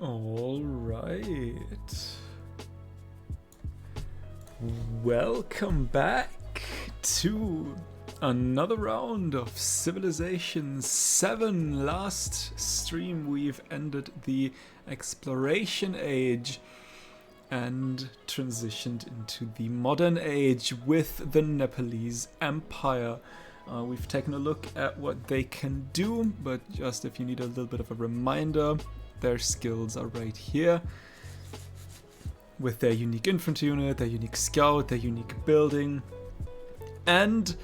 All right. Welcome back to another round of Civilization 7. Last stream we've ended the exploration age and transitioned into the modern age with the Nepalese Empire. We've taken a look at what they can do, but just if you need a little bit of a reminder, their skills are right here. With their unique infantry unit, their unique scout, their unique building. And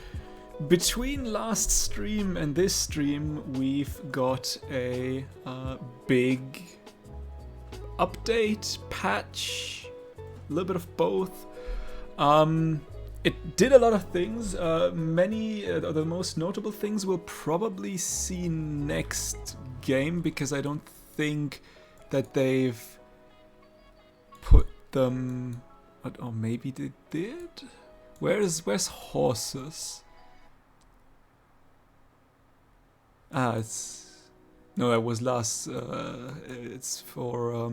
between last stream and this stream, we've got a big update, patch, a little bit of both. It did a lot of things. Many of the most notable things we'll probably see next game, because I don't think that they've put them. Oh, maybe they did. Where's horses? It's no, that was last. It's for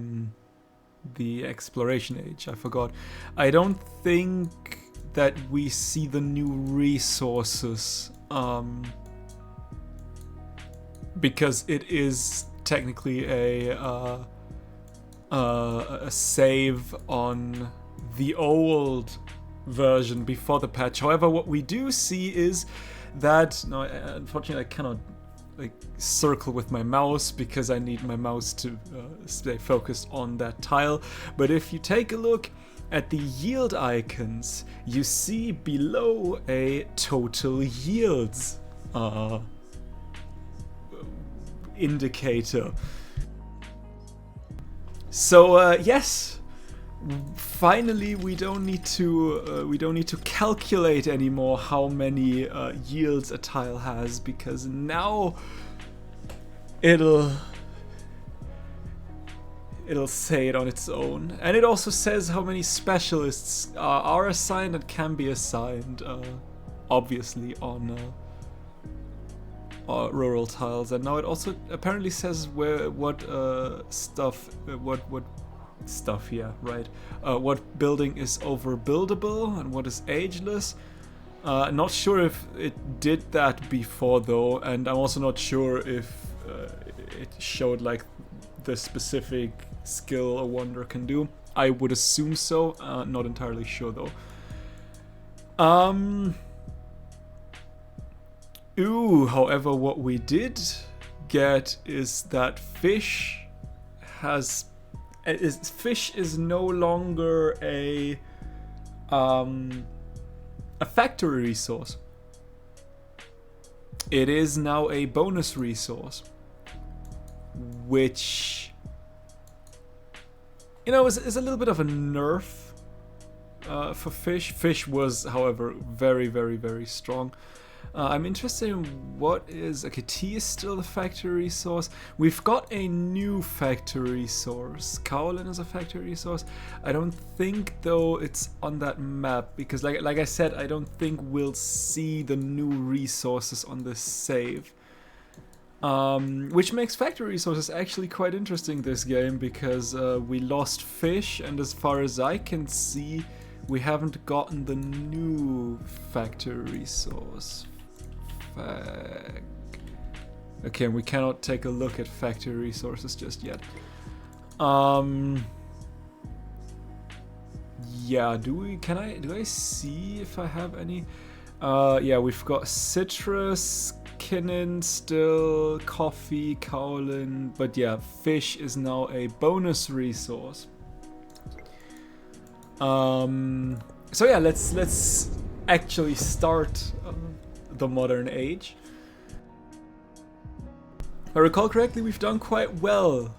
the exploration age. I forgot. I don't think that we see the new resources, because it is technically a save on the old version before the patch. However, what we do see is that unfortunately I cannot circle with my mouse because I need my mouse to stay focused on that tile. But if you take a look at the yield icons, you see below a total yields indicator. So yes, finally we don't need to calculate anymore how many yields a tile has, because now it'll say it on its own. And it also says how many specialists are assigned and can be assigned, obviously on rural tiles. And now it also apparently says what building is overbuildable and what is ageless. Not sure if it did that before though, and I'm also not sure if it showed like the specific skill a wanderer can do. I would assume so, not entirely sure though. However, what we did get is that fish is no longer a factory resource. It is now a bonus resource, which is a little bit of a nerf for fish. Fish was, however, very, very, very strong. I'm interested in what is... Okay, tea is still the factory resource. We've got a new factory resource. Kaolin is a factory resource. I don't think, though, it's on that map, because like I said, I don't think we'll see the new resources on this save. Which makes factory resources actually quite interesting this game, because we lost fish, and as far as I can see, we haven't gotten the new factory resource. Okay, we cannot take a look at factory resources just yet. Yeah, do I see if I have any? Yeah, we've got citrus, quinine still, coffee, kaolin, but yeah, fish is now a bonus resource. So yeah, let's actually start the modern age. If I recall correctly, we've done quite well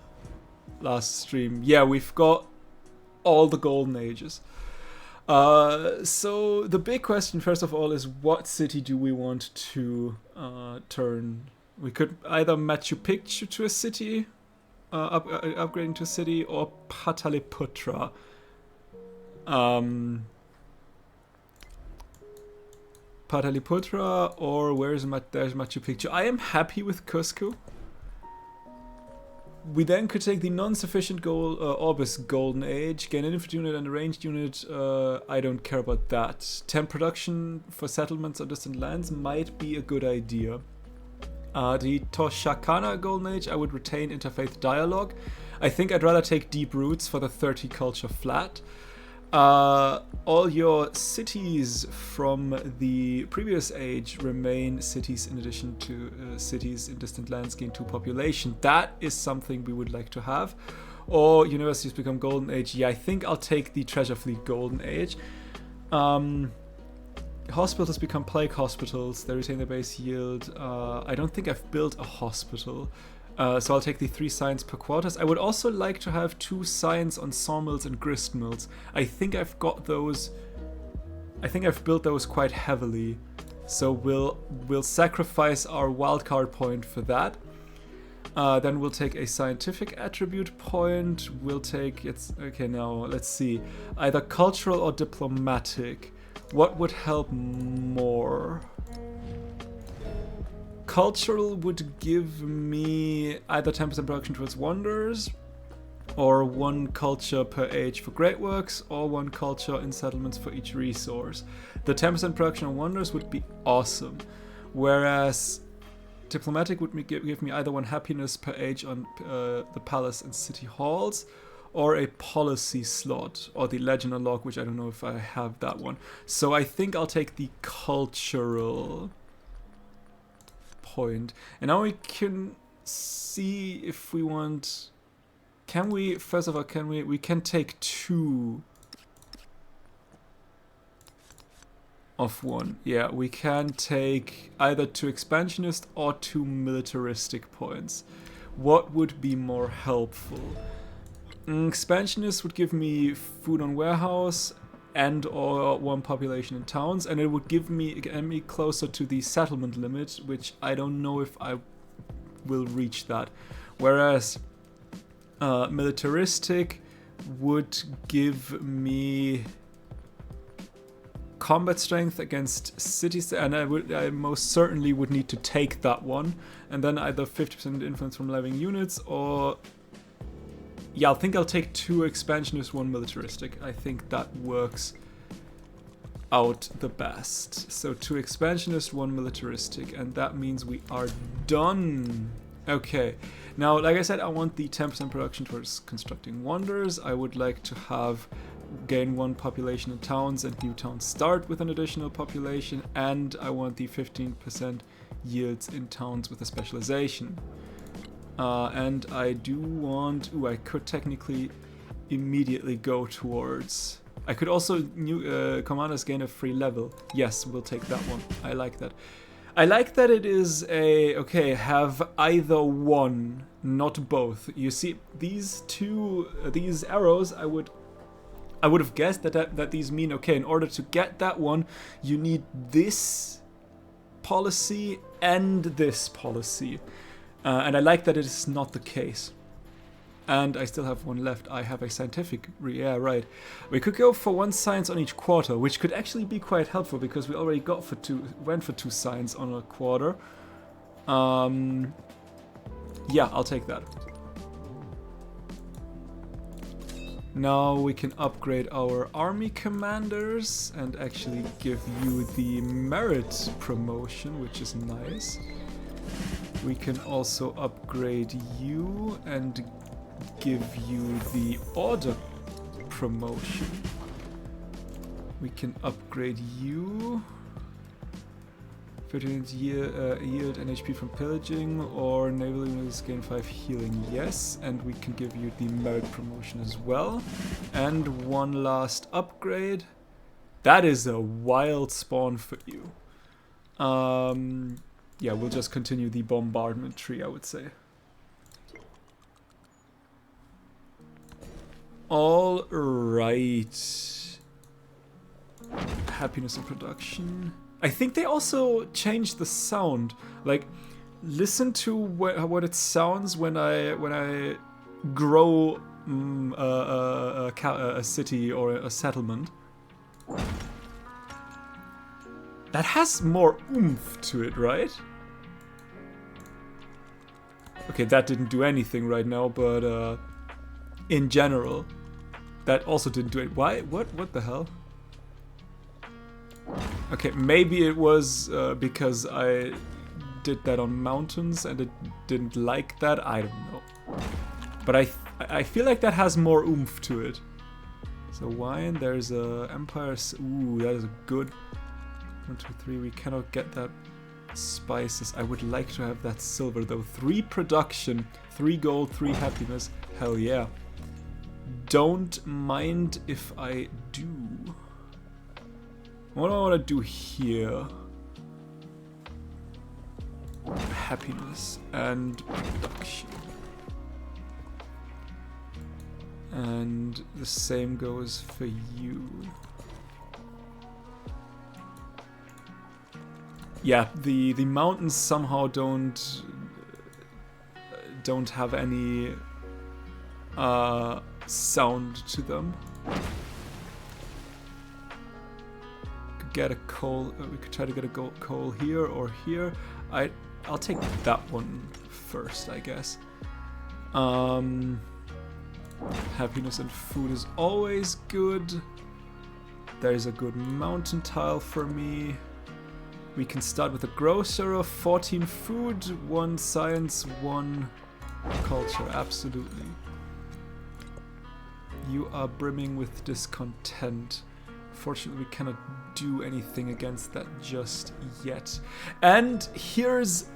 last stream. Yeah, we've got all the golden ages. So the big question, first of all, is what city do we want to turn? We could either Machu Picchu to a city, upgrading to a city, or Pataliputra. Pataliputra, or there's Machu Picchu. I am happy with Cusco. We then could take the non-sufficient goal Orbis Golden Age, gain an infantry unit and a ranged unit. I don't care about that. Temp production for settlements on distant lands might be a good idea. The Toshakana Golden Age, I would retain interfaith dialogue. I think I'd rather take Deep Roots for the 30 culture flat. All your cities from the previous age remain cities in addition to cities in distant lands gain 2 population. That is something we would like to have. Or universities become Golden Age. Yeah, I think I'll take the Treasure Fleet Golden Age. Hospitals become Plague Hospitals. They retain their base yield. I don't think I've built a hospital. So I'll take the 3 science per quarters. I would also like to have 2 science on sawmills and grist mills. I think I've got those. I think I've built those quite heavily. So we'll sacrifice our wildcard point for that. Then we'll take a scientific attribute point. We'll take okay. Now let's see, either cultural or diplomatic. What would help more? Cultural would give me either 10% production towards wonders, or 1 culture per age for great works, or 1 culture in settlements for each resource. The 10% production on wonders would be awesome, whereas diplomatic would give me either 1 happiness per age on the palace and city halls, or a policy slot, or the legend unlock, which I don't know if I have that one. So I think I'll take the cultural point. And now we can see if we want. Can we, first of all, we can take 2 of 1. Yeah, we can take either 2 expansionist or 2 militaristic points. What would be more helpful? Expansionist would give me food on warehouse and or 1 population in towns, and it would get me closer to the settlement limit, which I don't know if I will reach that. Whereas militaristic would give me combat strength against cities, and I most certainly would need to take that one, and then either 50% influence from living units, or yeah, I think I'll take 2 expansionist, 1 militaristic. I think that works out the best. So 2 expansionist, 1 militaristic, and that means we are done. Okay, now like I said, I want the 10% production towards constructing wonders. I would like to have gain 1 population in towns, and new towns start with an additional population, and I want the 15% yields in towns with a specialization. And I do want. I could technically immediately go towards. I could also commanders gain a free level. Yes, we'll take that one. I like that. I like that it is a okay. Have either one, not both. You see, these arrows. I would have guessed that these mean okay. In order to get that one, you need this policy and this policy. And I like that it is not the case. And I still have 1 left. I have a scientific. Yeah, right. We could go for 1 science on each quarter, which could actually be quite helpful because we already went for 2 science on a quarter. Yeah, I'll take that. Now we can upgrade our army commanders and actually give you the merit promotion, which is nice. We can also upgrade you and give you the order promotion. We can upgrade you. 13 yield and HP from pillaging, or naval units gain 5 healing. Yes, and we can give you the merit promotion as well. And 1 last upgrade. That is a wild spawn for you. Yeah, we'll just continue the bombardment tree, I would say. All right. Happiness and production. I think they also changed the sound. Like, listen to what it sounds when I grow a city or a settlement. That has more oomph to it, right? Okay, that didn't do anything right now, but in general, that also didn't do it. Why? What the hell? Okay, maybe it was because I did that on mountains and it didn't like that. I don't know. But I feel like that has more oomph to it. So wine, there's empires. Ooh, that is a good 1, 2, 3. We cannot get that spices. I would like to have that silver though. 3 production, 3 gold, 3 happiness. Hell yeah. Don't mind if I do. What do I want to do here? Happiness and production. And the same goes for you. Yeah, the mountains somehow don't have any sound to them. Could get a coal. We could try to get a gold coal here or here. I'll take that one first, I guess. Happiness and food is always good. There's a good mountain tile for me. We can start with a grocer of 14 food, 1 science, 1 culture. Absolutely. You are brimming with discontent. Fortunately, we cannot do anything against that just yet. And here's...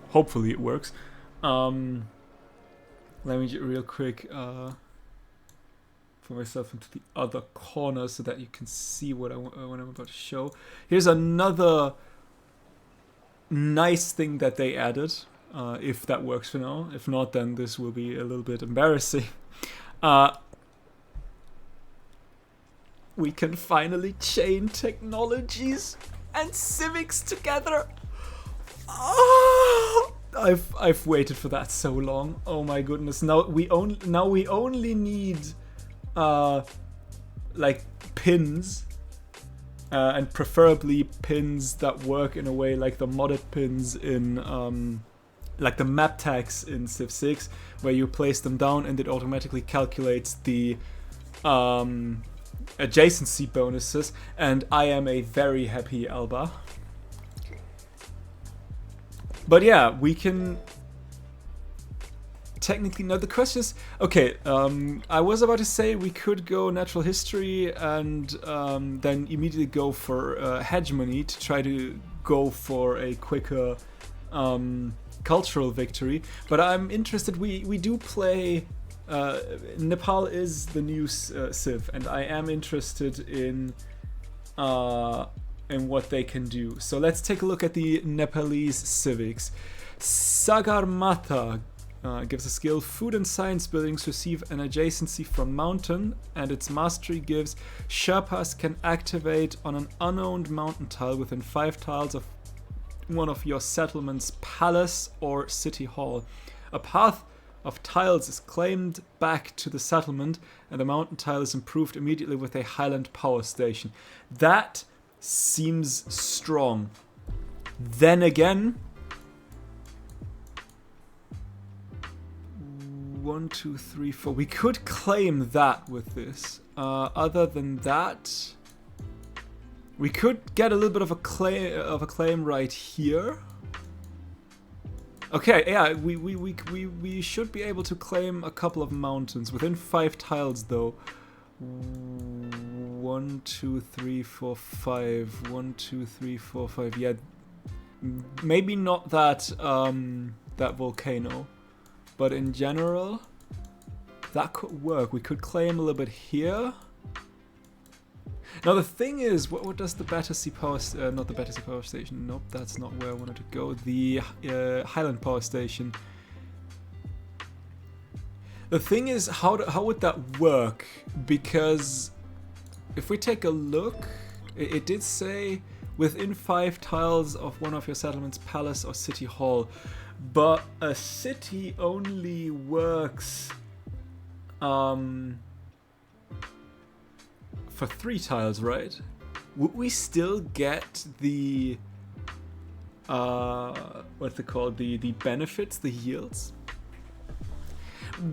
Hopefully it works. Let me real quick put myself into the other corner so that you can see what I'm about to show. Here's another nice thing that they added, if that works for now. If not, then this will be a little bit embarrassing. We can finally chain technologies and civics together. Oh! I've waited for that so long. Oh my goodness! Now we only need like pins, and preferably pins that work in a way like the modded pins in like the map tags in Civ 6, where you place them down and it automatically calculates the adjacency bonuses. And I am a very happy Alba. But yeah, we can technically... Now the question is... Okay, I was about to say we could go natural history and then immediately go for hegemony to try to go for a quicker cultural victory. But I'm interested... We do play... Nepal is the new Civ, and I am interested in what they can do. So let's take a look at the Nepalese civics. Sagarmatha gives a skill. Food and science buildings receive an adjacency from mountain, and its mastery gives Sherpas can activate on an unowned mountain tile within 5 tiles of one of your settlement's palace or city hall. A path of tiles is claimed back to the settlement, and the mountain tile is improved immediately with a highland power station. That seems strong. Then again, 1, 2, 3, 4. We could claim that with this. Other than that, we could get a little bit of a claim right here. Okay, yeah, we should be able to claim a couple of mountains within 5 tiles, though. 1, 2, 3, 4, 5. 1, 2, 3, 4, 5. Yeah, maybe not that that volcano, but in general, that could work. We could claim a little bit here. Now the thing is, what does the Battersea Power... not the Battersea Power Station. Nope, that's not where I wanted to go. The Highland Power Station. The thing is, how would that work? Because if we take a look, it did say within 5 tiles of one of your settlements, palace or city hall. But a city only works for 3 tiles, right? Would we still get the what's it called? The benefits, the yields?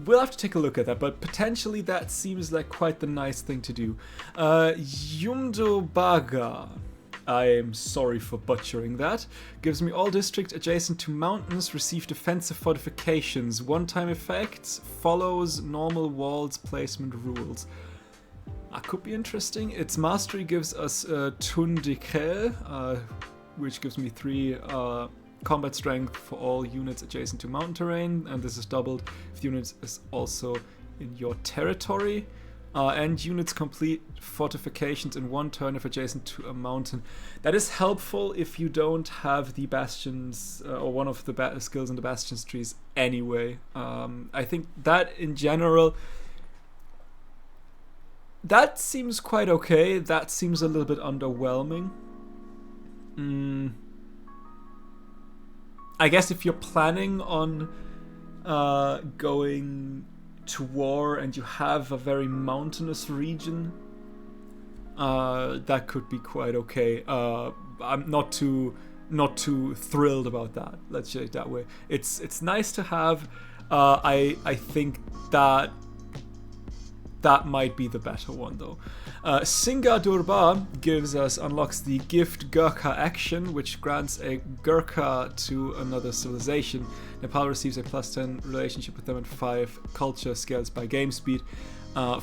We'll have to take a look at that, but potentially that seems like quite the nice thing to do. Yumdobaga, I am sorry for butchering that, gives me all districts adjacent to mountains receive defensive fortifications. One-time effects, follows normal walls placement rules. That could be interesting. Its mastery gives us Tun de Krell, which gives me 3 combat strength for all units adjacent to mountain terrain, and this is doubled if the unit is also in your territory. And units complete fortifications in 1 turn if adjacent to a mountain. That is helpful if you don't have the bastions or one of the skills in the bastions trees anyway. I think that in general, that seems quite okay. That seems a little bit underwhelming. I guess if you're planning on going to war and you have a very mountainous region, that could be quite okay. I'm not too thrilled about that. Let's say it that way. It's nice to have. I think that might be the better one though. Singa Durba unlocks the Gift Gurkha action, which grants a Gurkha to another civilization. Nepal receives a +10 relationship with them and 5 culture scales by game speed.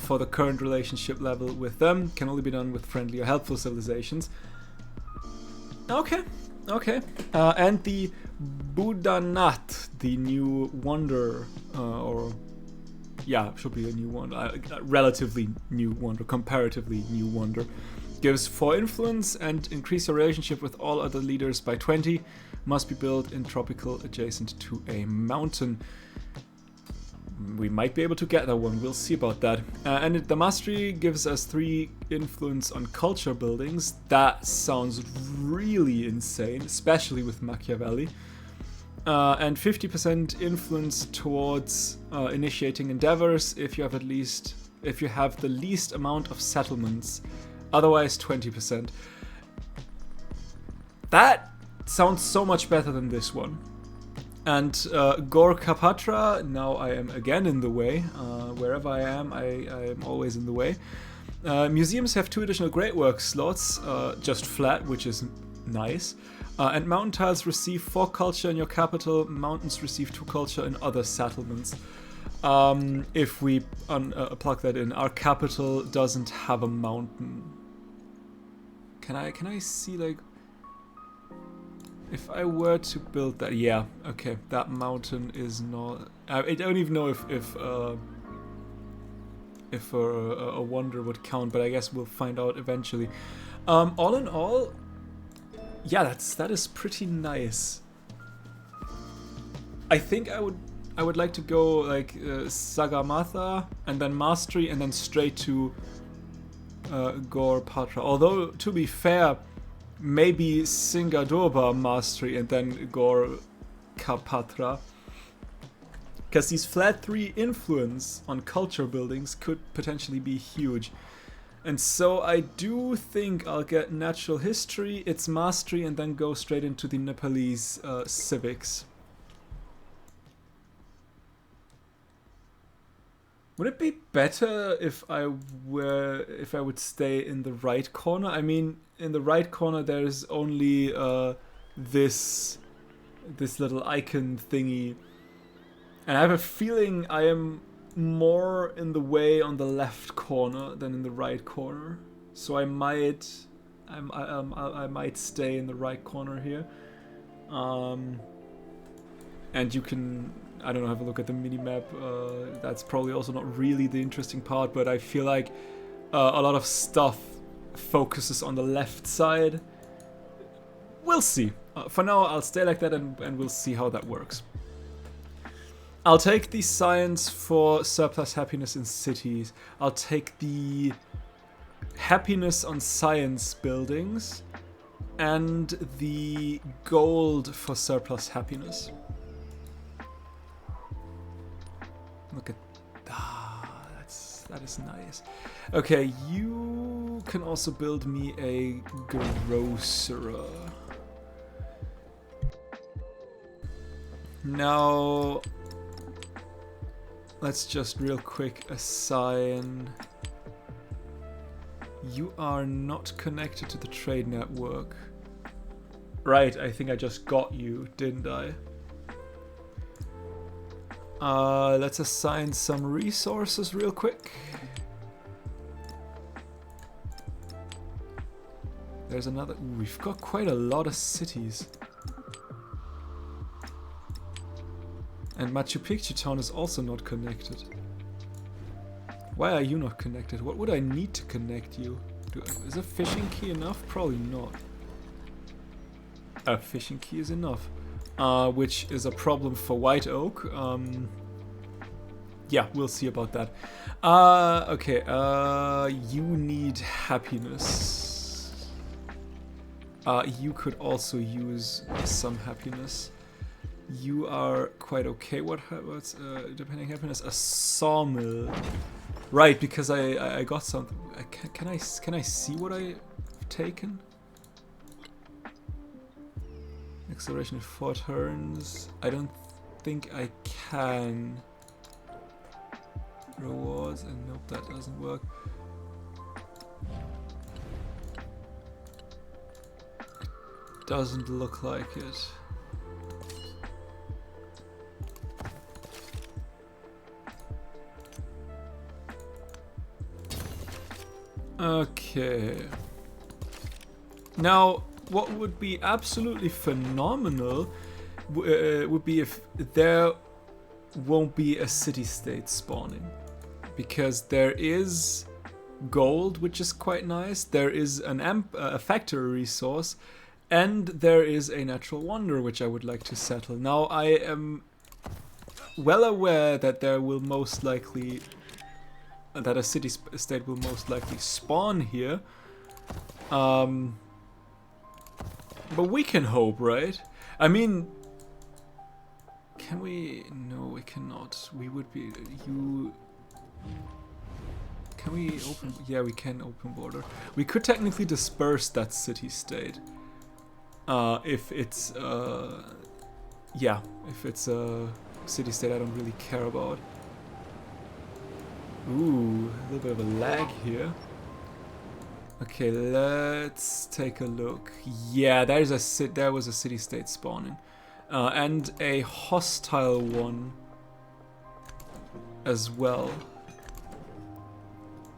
For the current relationship level with them, can only be done with friendly or helpful civilizations. Okay. And the Buddhanath, the new wonder, should be a new one. Relatively new wonder, comparatively new wonder. Gives 4 influence and increase your relationship with all other leaders by 20. Must be built in tropical adjacent to a mountain. We might be able to get that one. We'll see about that. And the mastery gives us 3 influence on culture buildings. That sounds really insane, especially with Machiavelli. And 50% influence towards initiating endeavors if you have the least amount of settlements. Otherwise 20%. That sounds so much better than this one. And Gorkhapatra, now I am again in the way. Wherever I am always in the way. Museums have 2 additional great work slots, just flat, which is nice. And mountain tiles receive 4 culture in your capital. Mountains receive 2 culture in other settlements. If we plug that in, our capital doesn't have a mountain. Can I see, like, if I were to build that? Yeah, okay, that mountain is not. I don't even know if a wonder would count, but I guess we'll find out eventually. All in all, yeah, that is pretty nice. I think I would like to go like Sagamatha and then Mastery and then straight to Gorpatra. Although to be fair, maybe Singadorba Mastery and then Gorkapatra, because these flat 3 influence on culture buildings could potentially be huge. And so I do think I'll get Natural History, its Mastery, and then go straight into the Nepalese civics. Would it be better if I would stay in the right corner? I mean, in the right corner there's only this little icon thingy, and I have a feeling I am more in the way on the left corner than in the right corner. So I might stay in the right corner here. And you can, I don't know, have a look at the minimap. That's probably also not really the interesting part, but I feel like a lot of stuff focuses on the left side. We'll see. For now, I'll stay like that and we'll see how that works. I'll take the science for surplus happiness in cities. I'll take the happiness on science buildings and the gold for surplus happiness. Look at that is nice. Okay, you can also build me a grocer. Now, let's just real quick assign. You are not connected to the trade network. Right, I think I just got you, didn't I? Let's assign some resources real quick. There's another. Ooh, we've got quite a lot of cities. And Machu Picchu town is also not connected. Why are you not connected? What would I need to connect you? Is a fishing key enough? Probably not. A fishing key is enough. Which is a problem for White Oak. Yeah, we'll see about that. Okay, you need happiness. You could also use some happiness. You are quite okay. What's depending happiness? A sawmill, right? Because I got something. Can I see what I've taken? Acceleration in 4 turns. I don't think I can. Rewards and nope, that doesn't work. Doesn't look like it. Okay. Now, what would be absolutely phenomenal would be if there won't be a city-state spawning. Because there is gold, which is quite nice. There is a factory resource. And there is a natural wonder which I would like to settle. Now I am well aware that there will most likely that a city-state will most likely spawn here. But we can hope, right? I mean, can we? No, we cannot. We would be you. Can we open? Yeah, we can open border. We could technically disperse that city-state. If it's yeah, if it's a city-state I don't really care about. Ooh, a little bit of a lag here. Okay, let's take a look. Yeah, there was a city-state spawning, and a hostile one as well.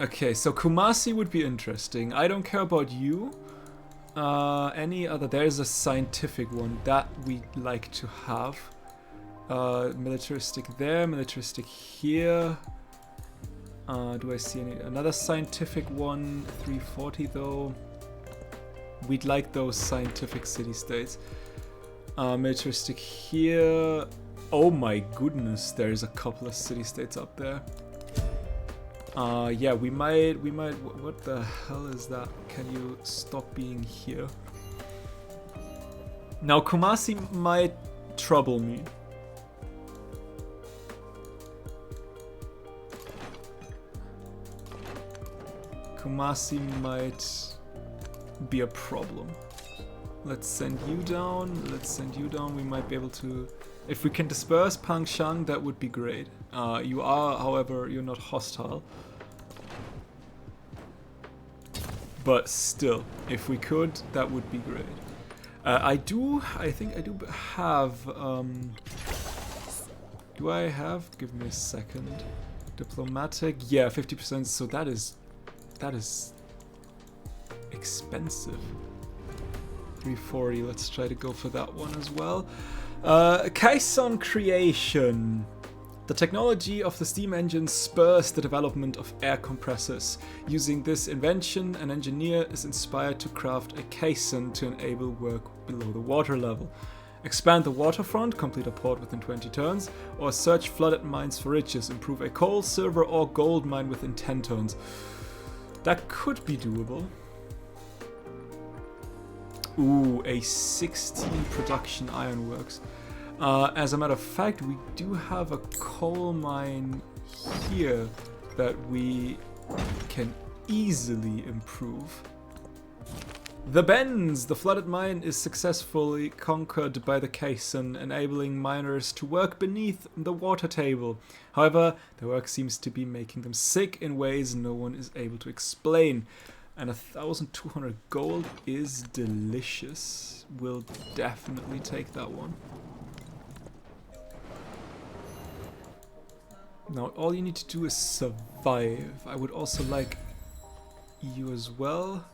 Okay, so Kumasi would be interesting. I don't care about you. Any other? There's a scientific one that we'd like to have. Militaristic there, militaristic here. Do I see another scientific one? 340 though. We'd like those scientific city-states. Militaristic here. Oh my goodness, there's a couple of city-states up there. Yeah, we might, what the hell is that? Can you stop being here? Now, Kumasi might trouble me. Kumasi might be a problem. Let's send you down, we might be able to... If we can disperse Pangshang, that would be great. You are, however, you're not hostile. But still, if we could, that would be great. I think I do have... do I have? Give me a second. Diplomatic, yeah, 50%, so that is expensive. 340, let's try to go for that one as well. Kaison creation. The technology of the steam engine spurs the development of air compressors. Using this invention, an engineer is inspired to craft a caisson to enable work below the water level. Expand the waterfront, complete a port within 20 turns, or search flooded mines for riches, improve a coal, silver, or gold mine within 10 turns. That could be doable. Ooh, a 16 production ironworks. As a matter of fact, we do have a coal mine here that we can easily improve. The Bends! The flooded mine is successfully conquered by the Caisson, enabling miners to work beneath the water table. However, their work seems to be making them sick in ways no one is able to explain. And 1,200 gold is delicious. We'll definitely take that one. Now, all you need to do is survive. I would also like you as well.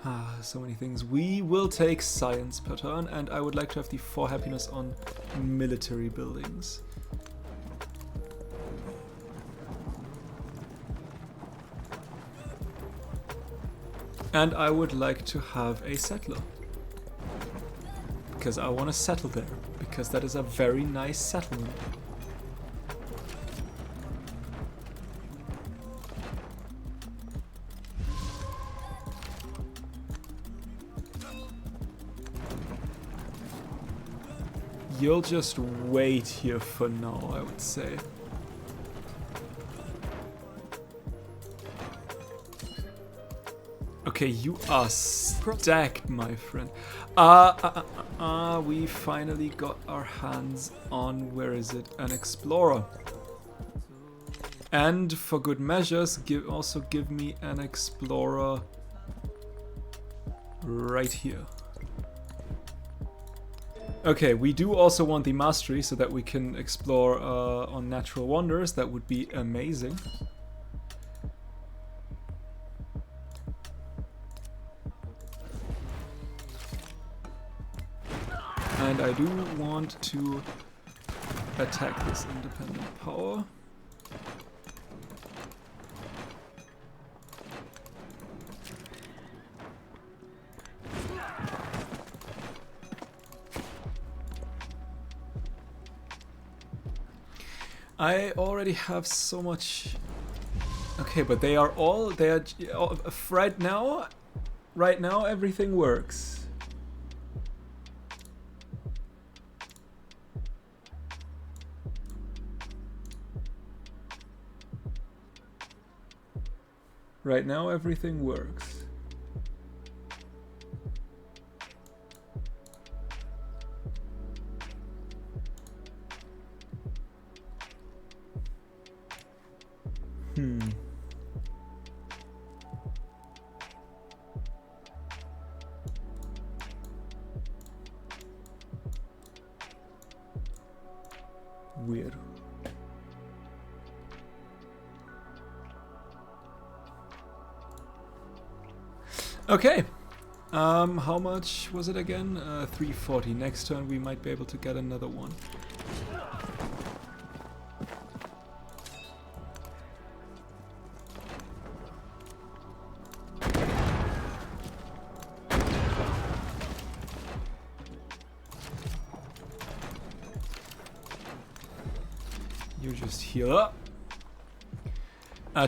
Ah, so many things. We will take science per turn, and I would like to have the 4 happiness on military buildings. And I would like to have a settler. Because I want to settle there. Because that is a very nice settlement. You'll just wait here for now, I would say. Okay, you are stacked, my friend. We finally got our hands on, where is it? An explorer. And for good measures, also give me an explorer right here. Okay, we do also want the mastery so that we can explore on natural wonders. That would be amazing. And I do want to attack this independent power. I already have so much. Okay, but they are right now everything works. Right now everything works. Weird. Okay. How much was it again? 340. Next turn we might be able to get another one. You just heal up.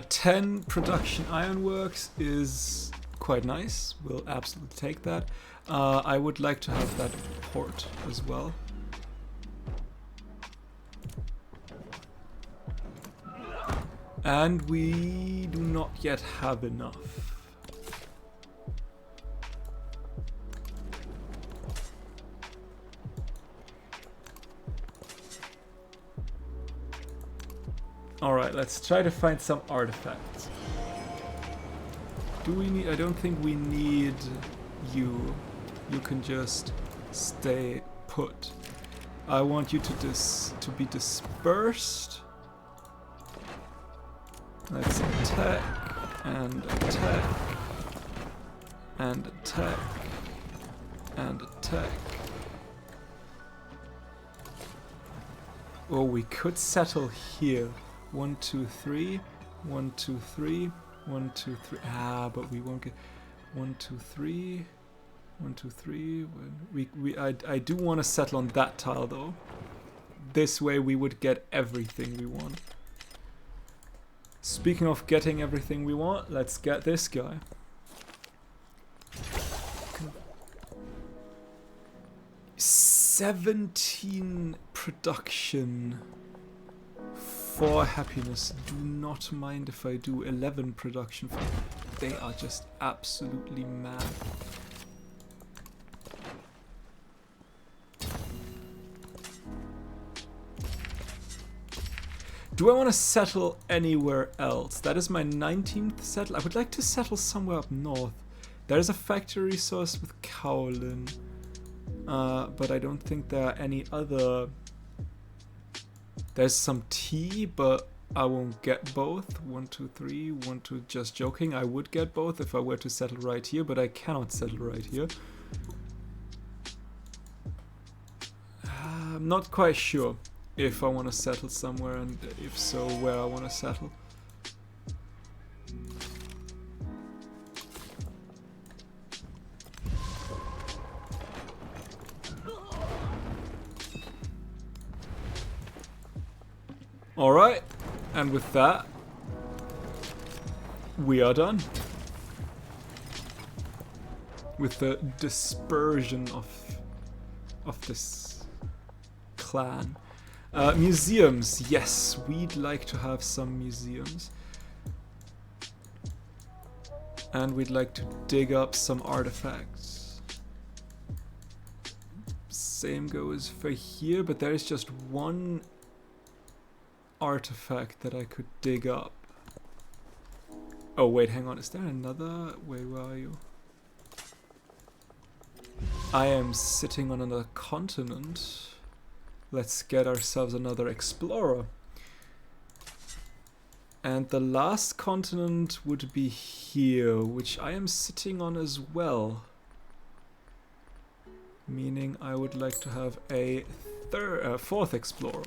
10 production ironworks is quite nice. We'll absolutely take that. I would like to have that port as well. And we do not yet have enough. Alright, let's try to find some artifacts. Do we need... I don't think we need you. You can just stay put. I want you to be dispersed. Let's attack, and attack, and attack, and attack. Oh, we could settle here. 1, 2, 3. 1, 2, 3. 1, 2, 3. Ah, but we won't get 1, 2, 3. 1, 2, 3. I do want to settle on that tile though. This way we would get everything we want. Speaking of getting everything we want, let's get this guy. Okay. 17 production. 4 happiness. Do not mind if I do 11 production. They are just absolutely mad. Do I want to settle anywhere else? That is my 19th settle. I would like to settle somewhere up north. There is a factory resource with Kaolin. But I don't think there are any other... There's some tea, but I won't get both. 1, 2, 3, 1, 2, just joking. I would get both if I were to settle right here, but I cannot settle right here. I'm not quite sure if I want to settle somewhere, and if so, where I want to settle. Alright, and with that, we are done with the dispersion of this clan. Museums, yes, we'd like to have some museums. And we'd like to dig up some artifacts. Same goes for here, but there is just one artifact that I could dig up. Oh wait, hang on, is there another? Wait, where are you? I am sitting on another continent. Let's get ourselves another explorer. And the last continent would be here, which I am sitting on as well. Meaning I would like to have a fourth explorer.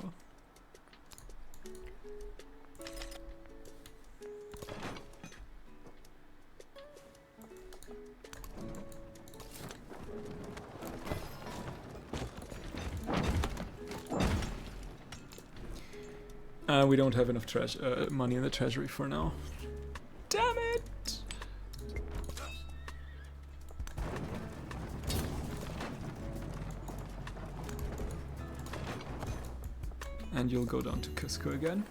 We don't have enough money in the treasury for now. Damn it! And you'll go down to Cusco again.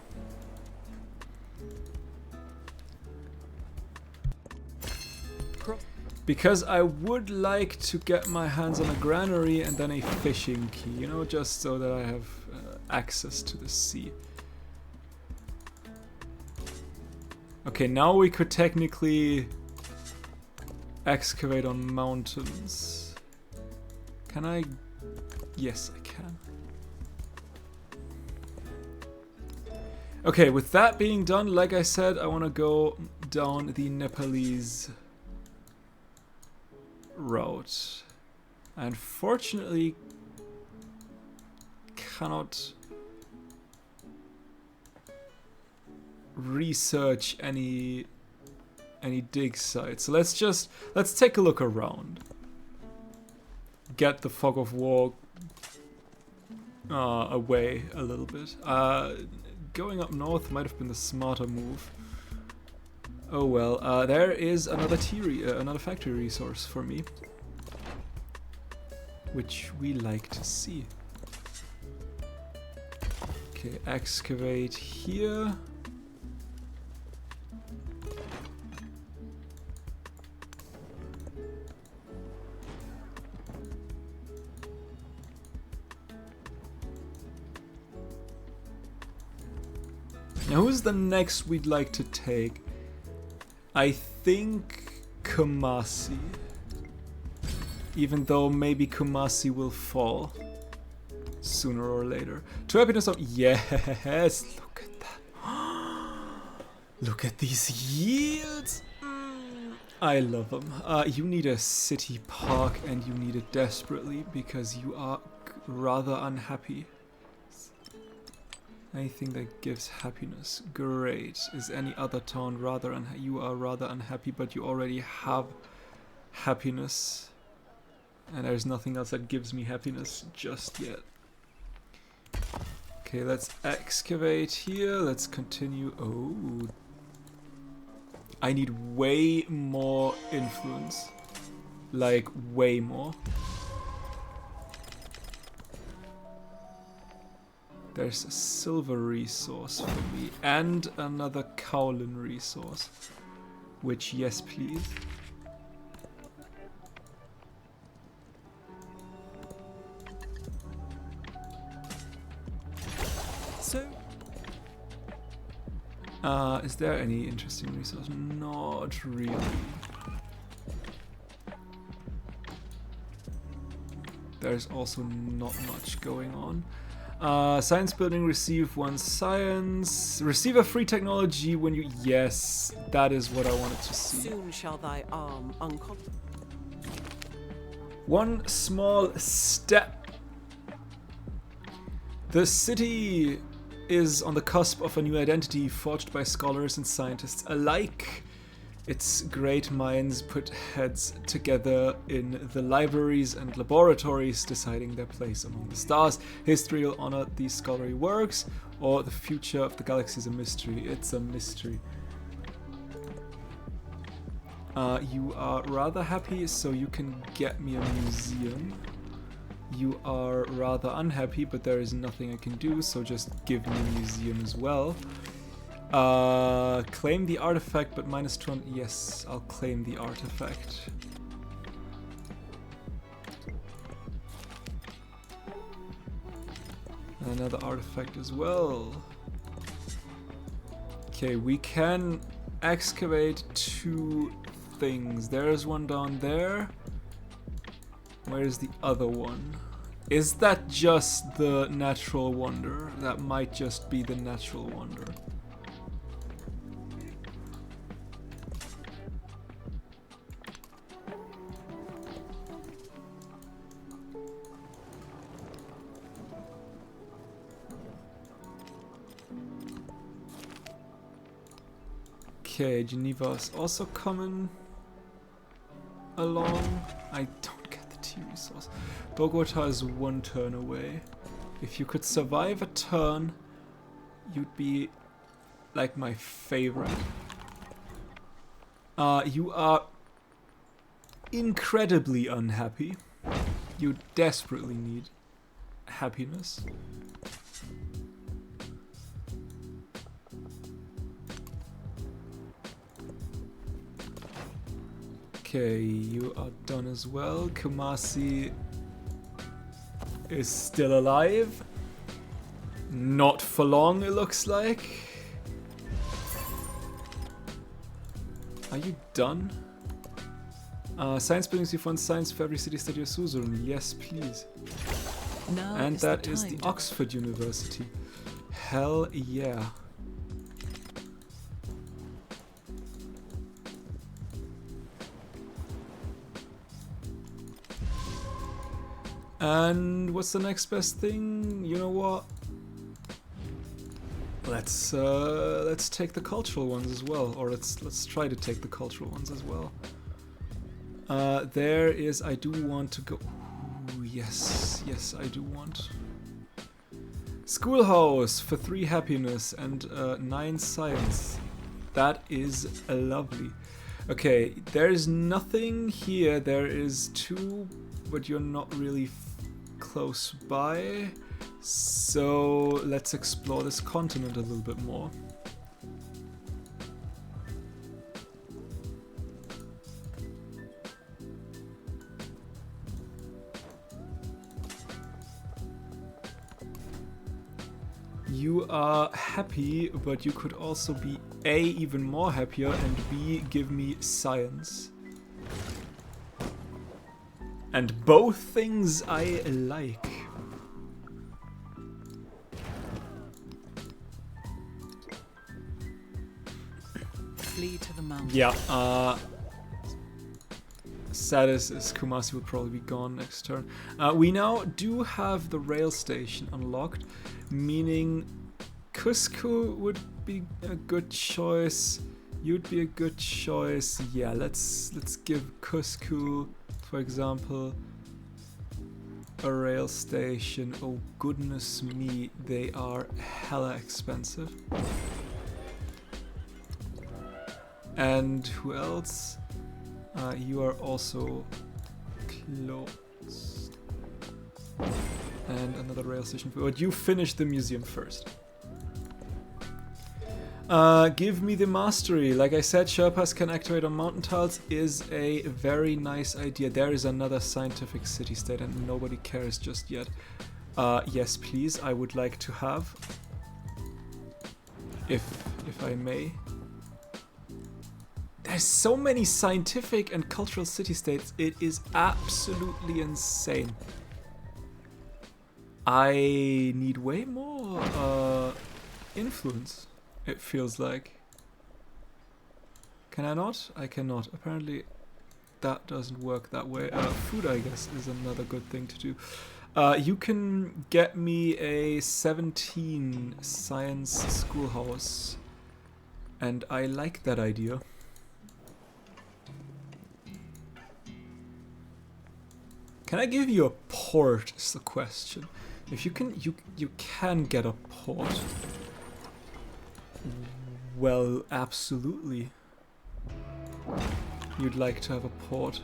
Because I would like to get my hands on a granary and then a fishing key, you know, just so that I have access to the sea. Okay, now we could technically excavate on mountains. Can I? Yes, I can. Okay, with that being done, like I said, I want to go down the Nepalese route. I unfortunately cannot research any dig sites. So let's take a look around. Get the fog of war away a little bit. Going up north might have been the smarter move. Oh well, there is another another factory resource for me, which we like to see. Okay, excavate here. Now, who's the next we'd like to take? I think Kumasi. Even though maybe Kumasi will fall sooner or later. 2 happiness of... Yes! Look at that. Look at these yields! I love them. You need a city park, and you need it desperately because you are rather unhappy. Anything that gives happiness. Great. Is any other town rather unhappy? You are rather unhappy, but you already have happiness. And there's nothing else that gives me happiness just yet. Okay, let's excavate here. Let's continue. Oh. I need way more influence. Like, way more. There's a silver resource for me and another kaolin resource. Which, yes, please. So, is there any interesting resource? Not really. There's also not much going on. Science building, receive 1 science. Receive a free technology when you... Yes, that is what I wanted to see. soon shall thy arm unconscious. One small step. The city is on the cusp of a new identity forged by scholars and scientists alike. Its great minds put heads together in the libraries and laboratories, deciding their place among the stars. History will honor these scholarly works, or the future of the galaxy is a mystery. It's a mystery. You are rather happy, so you can get me a museum. You are rather unhappy, but there is nothing I can do, so just give me a museum as well. Claim the artifact, but minus 20. Yes, I'll claim the artifact. Another artifact as well. Okay, we can excavate 2 things. There's one down there. Where's the other one? Is that just the natural wonder? That might just be the natural wonder. Okay, Geneva is also coming along. I don't get the tea resource. Bogota is 1 turn away. If you could survive a turn, you'd be like my favorite. You are incredibly unhappy. You desperately need happiness. Okay, you are done as well. Kumasi is still alive. Not for long, it looks like. Are you done? Science buildings, you fund science for every city study of Suzerain. Yes, please. Now And that is the time to- Oxford University. Hell yeah. And what's the next best thing? You know what? Let's take the cultural ones as well, or let's try to take the cultural ones as well. There is. I do want to go. Ooh, yes, I do want. Schoolhouse for 3 happiness and 9 science. That is lovely. Okay, there is nothing here. There is 2, but you're not really close by. So let's explore this continent a little bit more. You are happy, but you could also be A, even more happier, and B, give me science. And both things I like. Flee to the mountains. Yeah, sad is Kumasi will probably be gone next turn. We now do have the rail station unlocked, meaning Cusco would be a good choice. You'd be a good choice. Yeah, let's give Cusco, for example, a rail station. Oh goodness me, they are hella expensive. And who else? You are also closed. and another rail station. But you finish the museum first. Give me the mastery. Like I said, Sherpas can activate on mountain tiles is a very nice idea. There is another scientific city-state and nobody cares just yet. Yes, please. I would like to have. If I may. There's so many scientific and cultural city-states. It is absolutely insane. I need way more influence, it feels like. Can I not? I cannot. Apparently that doesn't work that way. Food, I guess, is another good thing to do. You can get me a 17 science schoolhouse. And I like that idea. Can I give you a port is the question. If you can, you can get a port. Well, absolutely. You'd like to have a port.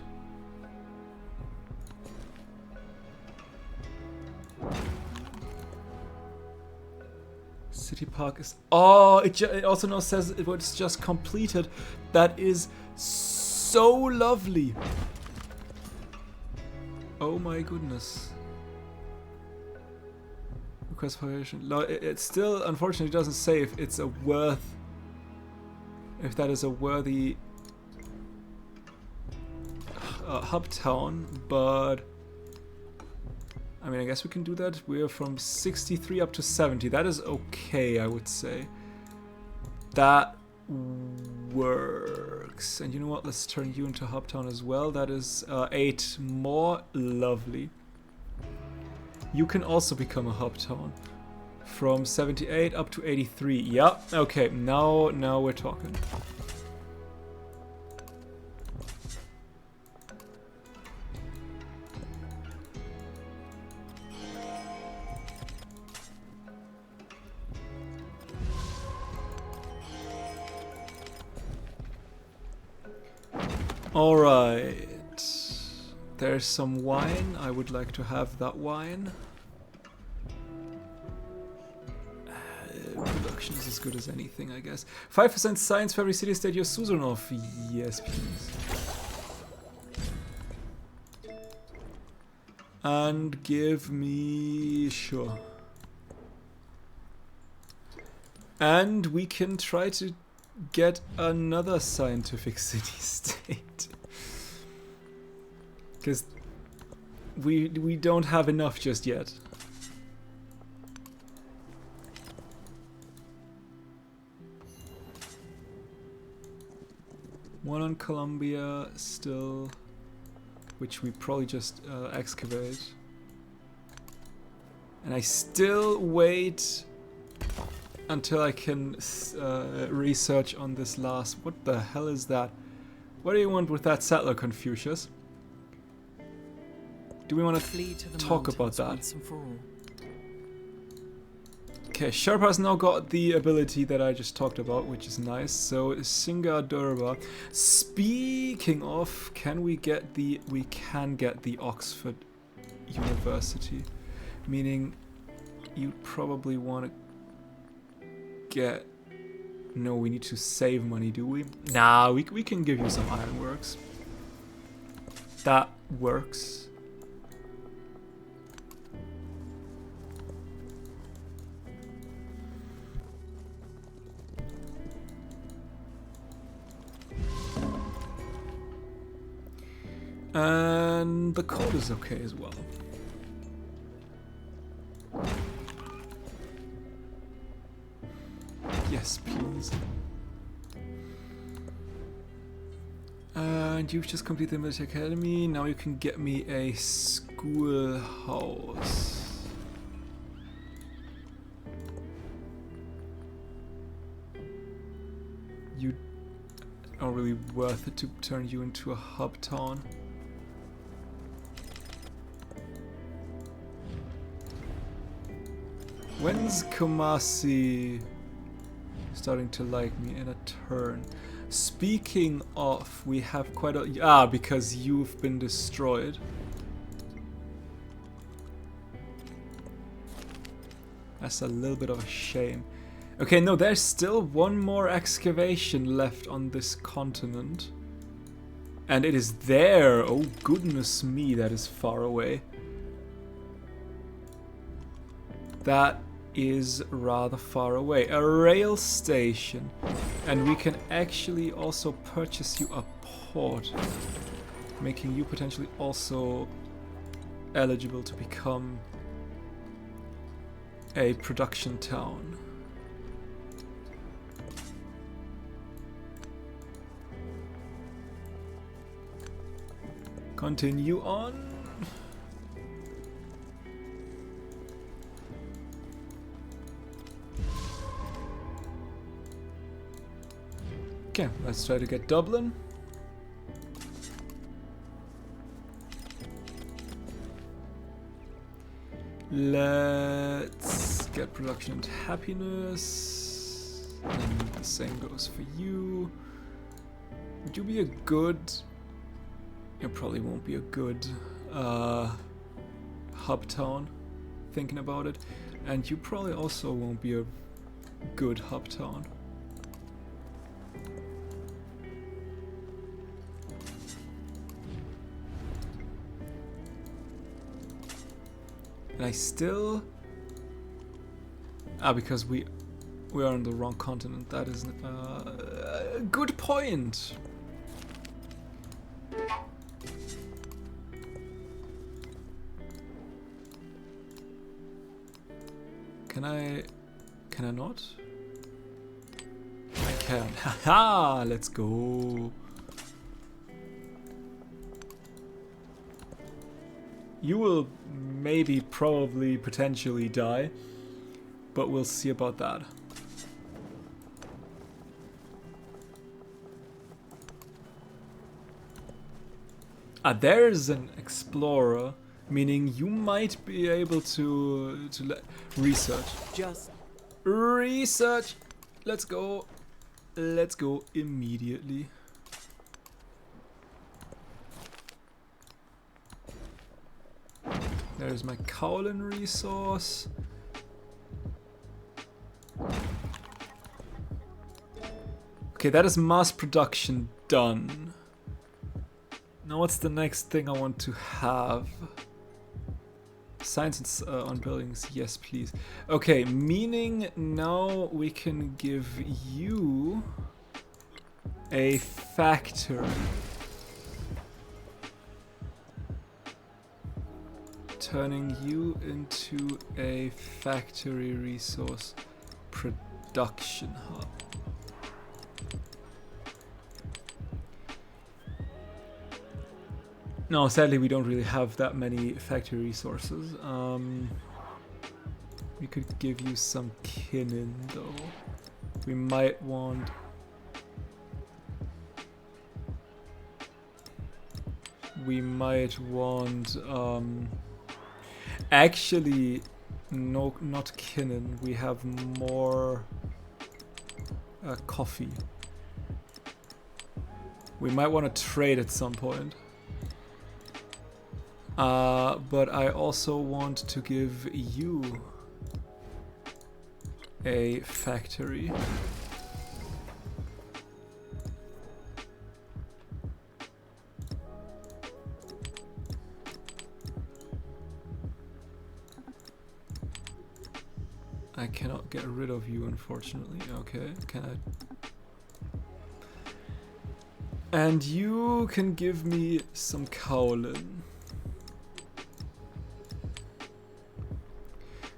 City Park is... Oh, it also now says it's just completed. That is so lovely. Oh my goodness. Request variation. No, it still unfortunately doesn't say if it's a worth... If that is a worthy hub town, but... I mean, I guess we can do that. We're from 63 up to 70. That is okay, I would say. That works. And you know what? Let's turn you into hub town as well. That is 8 more. Lovely. You can also become a hub town. From 78 up to 83. Yep. Okay, now we're talking. Alright. There's some wine. I would like to have that wine. Production is as good as anything, I guess. 5% science for every city-state you're Suzonov. Yes, please. And give me... Sure. And we can try to get another scientific city-state. Because we don't have enough just yet. One on Columbia still, which we probably just excavate. And I still wait until I can research on this last... What the hell is that? What do you want with that settler, Confucius? Do we want to talk about that? Okay, Sherpa has now got the ability that I just talked about, which is nice. So, Singa Durba. Speaking of, can we get the... We can get the Oxford University. Meaning, you probably want to get... No, we need to save money, do we? Nah, we can give you some ironworks. That works. And the code is okay as well. Yes, please. And you've just completed the military academy. Now you can get me a schoolhouse. You are really worth it to turn you into a hub town. When's Kumasi starting to like me in a turn? Speaking of, we have quite a... because you've been destroyed. as a little bit of a shame. Okay, no, there's still one more excavation left on this continent. And it is there. Oh, goodness me, that is far away. That is rather far away. A rail station. And we can actually also purchase you a port, making you potentially also eligible to become a production town. Continue on. Okay, let's try to get Dublin. Let's get production and happiness. And the same goes for you. Would you be a good... You probably won't be a good hub town, thinking about it. And you probably also won't be a good hub town. And I still... because we are on the wrong continent. That is a good point. Can I not? I can. Haha, let's go. You will maybe, probably, potentially die, but we'll see about that. There's an explorer, meaning you might be able to research. Just Research. Let's go. Let's go immediately. There's my Kaolin resource. Okay, that is mass production done. Now what's the next thing I want to have? Science on buildings, yes please. Okay, meaning now we can give you a factory. Turning you into a factory resource production hub. No, sadly we don't really have that many factory resources. We could give you some kinin though. We might want... Actually, no, not kinin. We have more coffee. We might want to trade at some point. But I also want to give you a factory. I cannot get rid of you, unfortunately. Okay, can I? And you can give me some kaolin.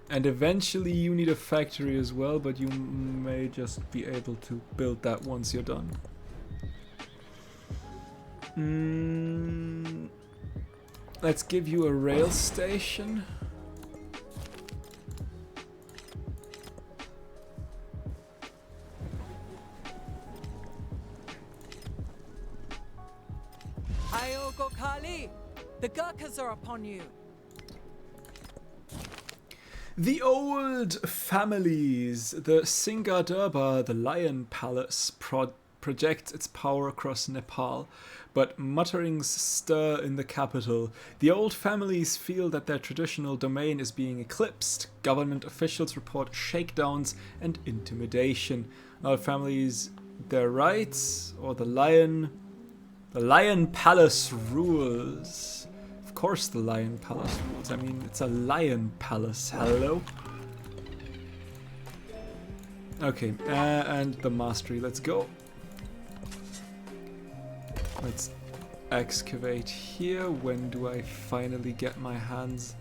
And eventually you need a factory as well, but you may just be able to build that once you're done. Let's give you a rail station. Ayogo Kali, the Gurkhas are upon you. The old families, the Singadurba, the Lion Palace projects its power across Nepal, but mutterings stir in the capital. The old families feel that their traditional domain is being eclipsed. Government officials report shakedowns and intimidation. Old families, their rights, or the Lion Palace rules. Of course the Lion Palace rules. I mean, it's a lion palace. Hello? Okay, and the mastery. Let's go. Let's excavate here. When do I finally get my hands?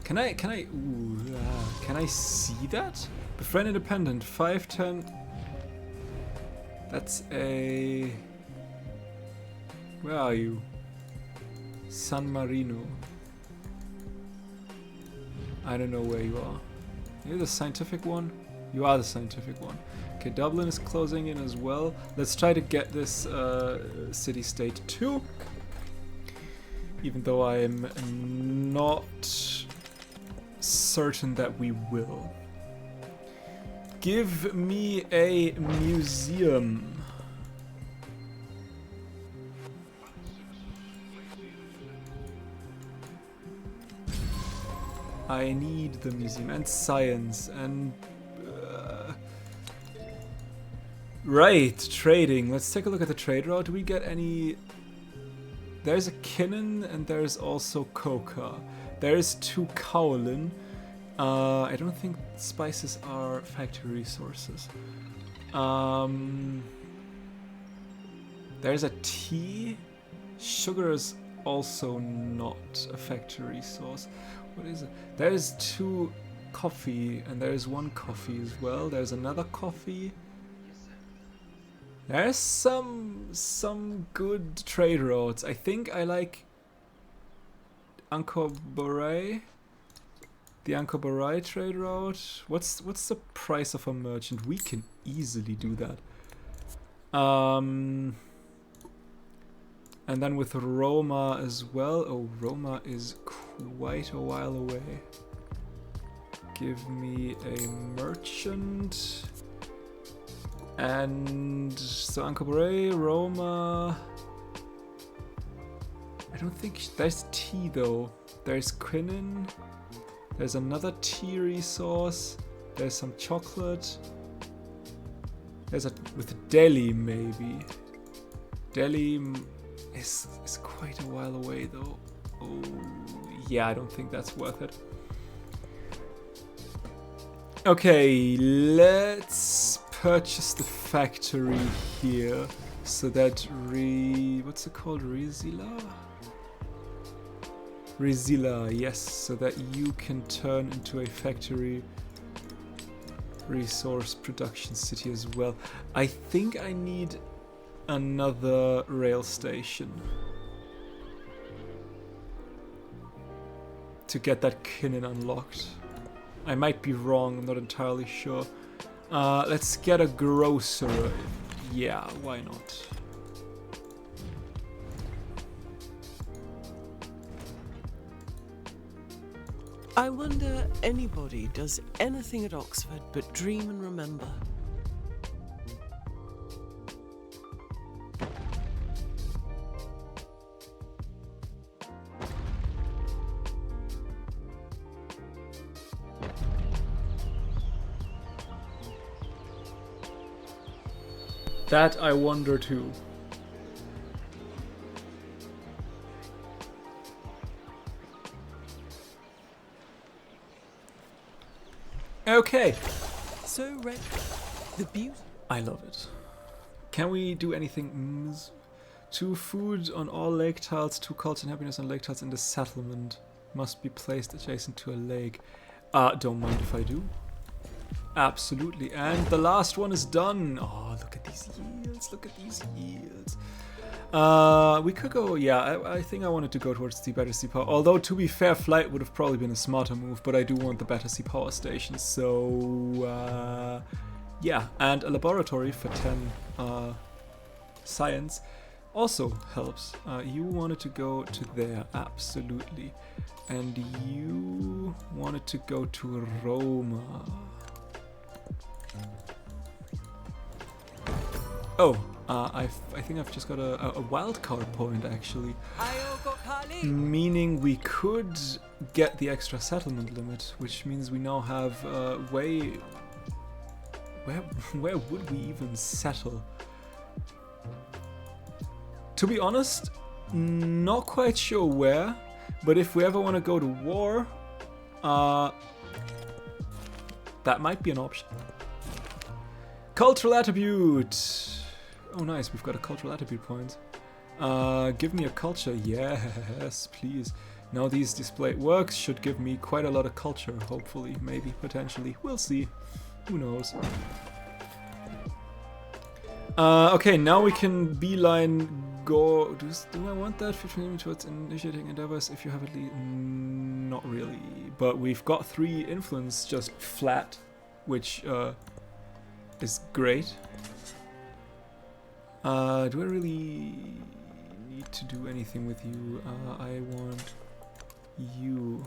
Can I see that? Befriend independent, 510. That's a... Where are you? San Marino. I don't know where you are. You're the scientific one? You are the scientific one. Okay, Dublin is closing in as well. Let's try to get this city-state too. Even though I am not certain that we will. Give me a museum. I need the museum and science and right, trading. Let's take a look at the trade route. Do we get any? There's a Kinnan and there's also Coca. There's 2 kaolin. I don't think spices are factory resources. There's a tea. Sugar is also not a factory resource. What is it? There's 2 coffee and there's 1 coffee as well. There's another coffee. There's some good trade routes. I think I like Angkor Borai. The Angkor Borai trade route. What's the price of a merchant? We can easily do that. And then with Roma as well. Oh, Roma is quite a while away. Give me a merchant. And so Angkor Borai, Roma. I don't think there's tea though. There's quinine. There's another tea resource. There's some chocolate. There's a with Delhi maybe. Delhi is quite a while away though. Oh yeah, I don't think that's worth it. Okay, let's purchase the factory here so that what's it called? Rezila, yes, so that you can turn into a factory resource production city as well. I think I need another rail station to get that Kinnan unlocked. I might be wrong, I'm not entirely sure. Let's get a grocer. Yeah, why not? I wonder anybody does anything at Oxford but dream and remember. That I wonder too. Okay. So red. The beauty. I love it. Can we do anything? 2 food on all lake tiles, 2 culture and happiness on lake tiles in the settlement. Must be placed adjacent to a lake. Don't mind if I do. Absolutely. And the last one is done. Oh, look at these yields. Look at these yields. We could go, yeah, I think I wanted to go towards the Battersea Power. Although, to be fair, flight would have probably been a smarter move, but I do want the Battersea Power Station. So, yeah. And a laboratory for 10 science also helps. You wanted to go to there, absolutely. And you wanted to go to Roma. Oh, I think I've just got a wild card point actually. Meaning we could get the extra settlement limit, which means we now have way... Where would we even settle? To be honest, not quite sure where, but if we ever want to go to war, that might be an option. Cultural attribute! Oh nice, we've got a cultural attribute point. Give me a culture, yes, please. Now these display works should give me quite a lot of culture, hopefully, maybe, potentially. We'll see. Who knows? Okay, now we can beeline go... Do I want that? 15 towards initiating endeavors if you have at least... Not really. But we've got 3 influence just flat, which is great. Do I really need to do anything with you? I want you.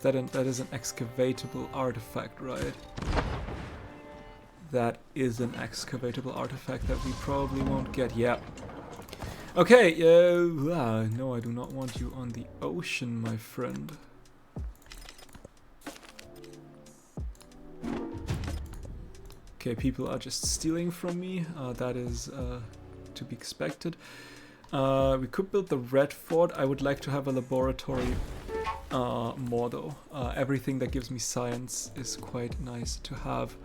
That is an excavatable artifact, right? That is an excavatable artifact that we probably won't get. Yeah. Okay. No, I do not want you on the ocean, my friend. Okay, people are just stealing from me. That is to be expected. We could build the red fort. I would like to have a laboratory more though. Everything that gives me science is quite nice to have.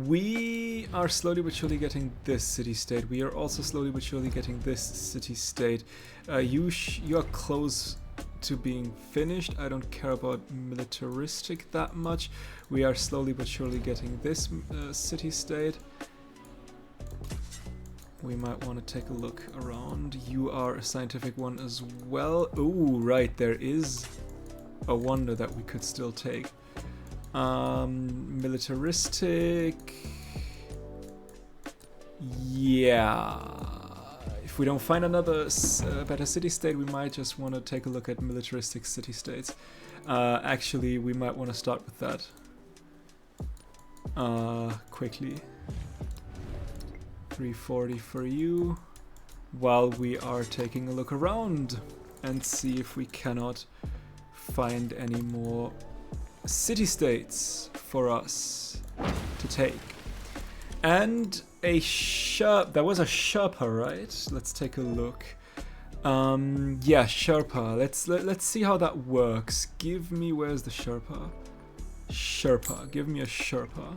We are slowly but surely getting this city-state. We are also slowly but surely getting this city-state. You are close to being finished. I don't care about militaristic that much. We are slowly but surely getting this city-state. We might want to take a look around. You are a scientific one as well. Oh, right, there is a wonder that we could still take. Militaristic. Yeah. If we don't find another better city-state, we might just want to take a look at militaristic city-states. Actually, we might want to start with that. Quickly. 340 for you. While we are taking a look around and see if we cannot find any more city-states for us to take. And a Sherpa, there was a Sherpa, right? Let's take a look. Yeah, Sherpa. Let's see how that works. Give me, where's the Sherpa? Sherpa, give me a Sherpa.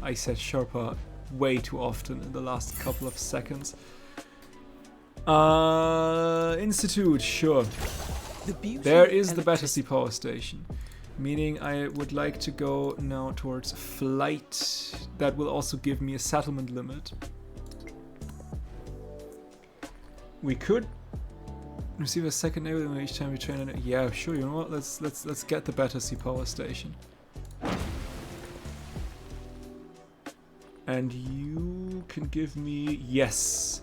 I said Sherpa way too often in the last couple of seconds. Institute, sure. There is the Battersea Power Station. Meaning I would like to go now towards flight. That will also give me a settlement limit. We could receive a second naval limit each time we train it. Yeah, sure. You know what? Let's get the Battersea Power Station. And you can give me yes.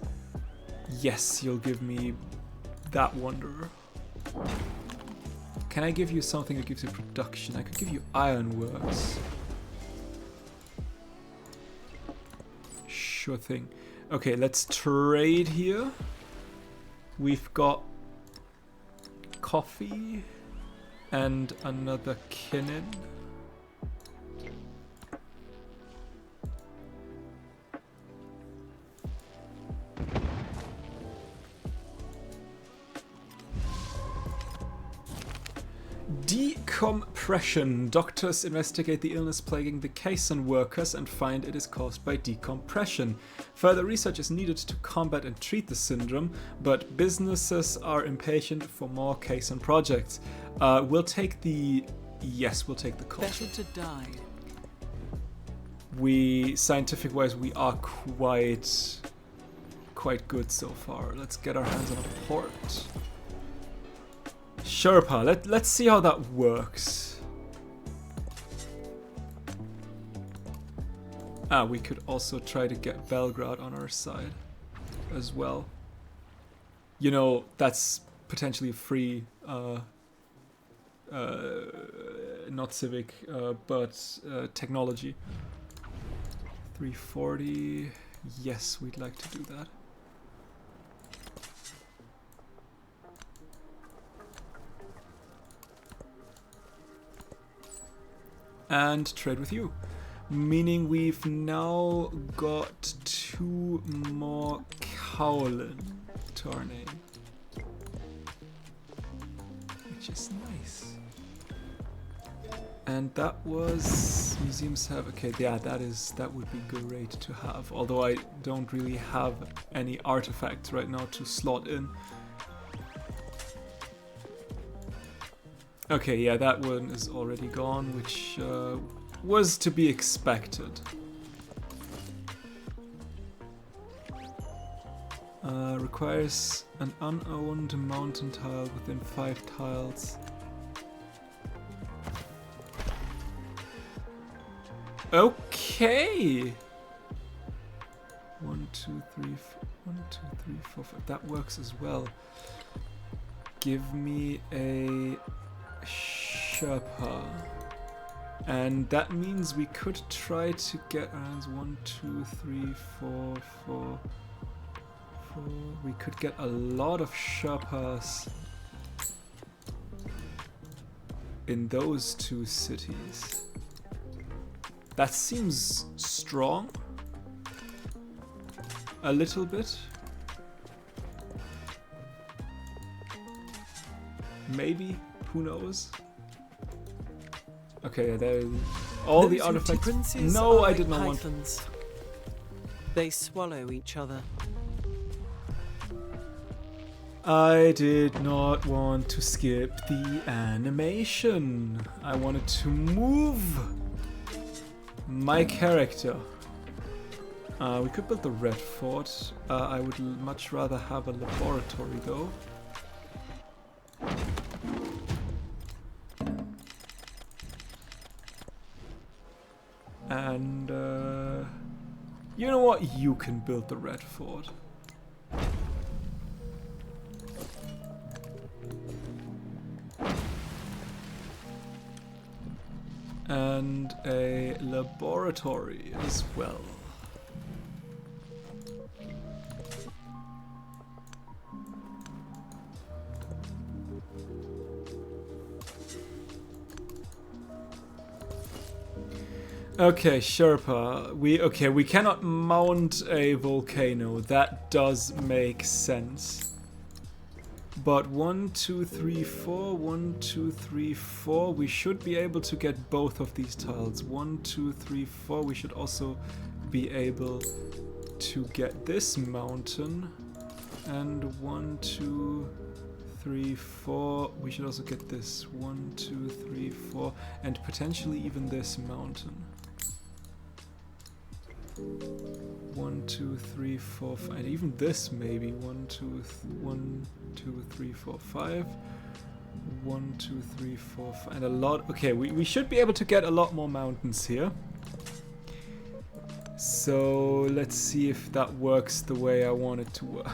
Yes, you'll give me that wonder. Can I give you something that gives you production? I could give you ironworks. Sure thing. Okay, let's trade here. We've got coffee and another kinnin. Decompression. Doctors investigate the illness plaguing the caisson workers and find it is caused by decompression. Further research is needed to combat and treat the syndrome, but businesses are impatient for more caisson projects. We'll take the... Yes, we'll take the culture. Better to die. We, scientific-wise, we are quite good so far. Let's get our hands on a port. Sherpa, let's see how that works. We could also try to get Belgrade on our side as well. You know, that's potentially a free not civic, but technology. 340. Yes, we'd like to do that. And trade with you. Meaning we've now got 2 more Cowlin to our name. Which is nice. And that was museums have, okay, yeah, that would be great to have. Although I don't really have any artifacts right now to slot in. Okay, yeah, that one is already gone, which was to be expected. Requires an unowned mountain tile within 5 tiles. Okay! 1, 2, 3, 1, 2, 3, 4, 5. That works as well. Give me a Sherpa. And that means we could try to get around 1, 2, 3, 4, 4. We could get a lot of Sherpas in those 2 cities. That seems strong. A little bit. Maybe. Who knows? Okay, there. All the artifacts. No, I did not want. They swallow each other. I did not want to skip the animation. I wanted to move my character. We could build the red fort. I would much rather have a laboratory though. And you know what? You can build the red fort. And a laboratory as well. Okay, Sherpa. We cannot mount a volcano. That does make sense. But 1, 2, 3, 4, 1, 2, 3, 4. We should be able to get both of these tiles. 1, 2, 3, 4. We should also be able to get this mountain. And 1, 2, 3, 4. We should also get this. 1, 2, 3, 4. And potentially even this mountain. 1, 2, 3, 4, 5, and even this maybe. 1, 2, 3, 4, 5. 1, 2, 3, 4, 5, and a lot. Okay, we should be able to get a lot more mountains here. So let's see if that works the way I want it to work.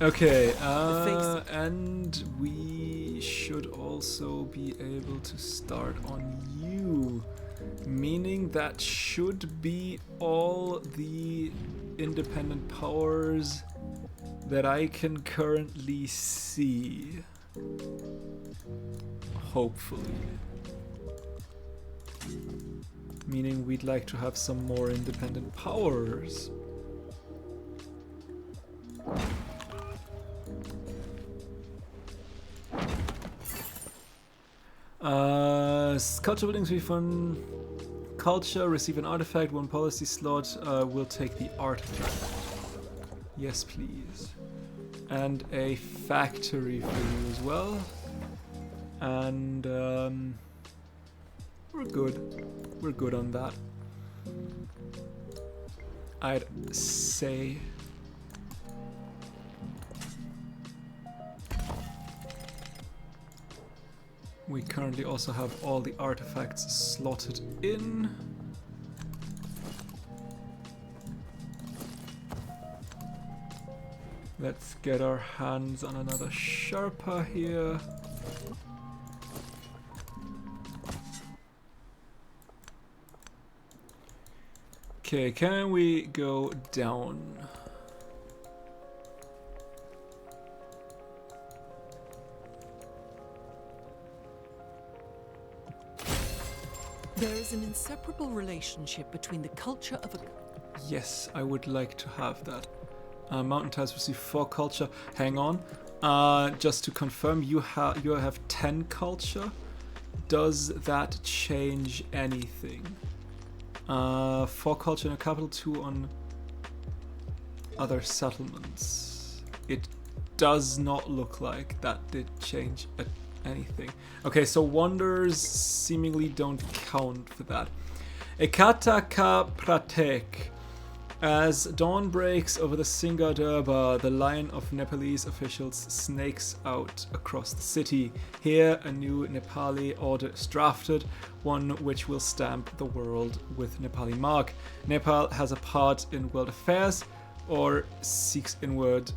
Okay, and we should also be able to start on you, meaning that should be all the independent powers that I can currently see. Hopefully. Meaning we'd like to have some more independent powers. Culture buildings refund culture, receive an artifact, 1 policy slot, we'll take the artifact. Yes, please. And a factory for you as well. And we're good. We're good on that. I'd say. We currently also have all the artifacts slotted in. Let's get our hands on another Sherpa here. Okay, can we go down? There is an inseparable relationship between the culture of a... Yes, I would like to have that. Mountain tiles receive 4 culture. Hang on. Just to confirm, you have 10 culture. Does that change anything? 4 culture in a capital, 2 on other settlements. It does not look like that did change anything. Okay, so wonders seemingly don't count for that. Ekata ka pratek. As dawn breaks over the Singadurba, the line of Nepalese officials snakes out across the city. Here, a new Nepali order is drafted, one which will stamp the world with Nepali mark. Nepal has a part in world affairs, or seeks inward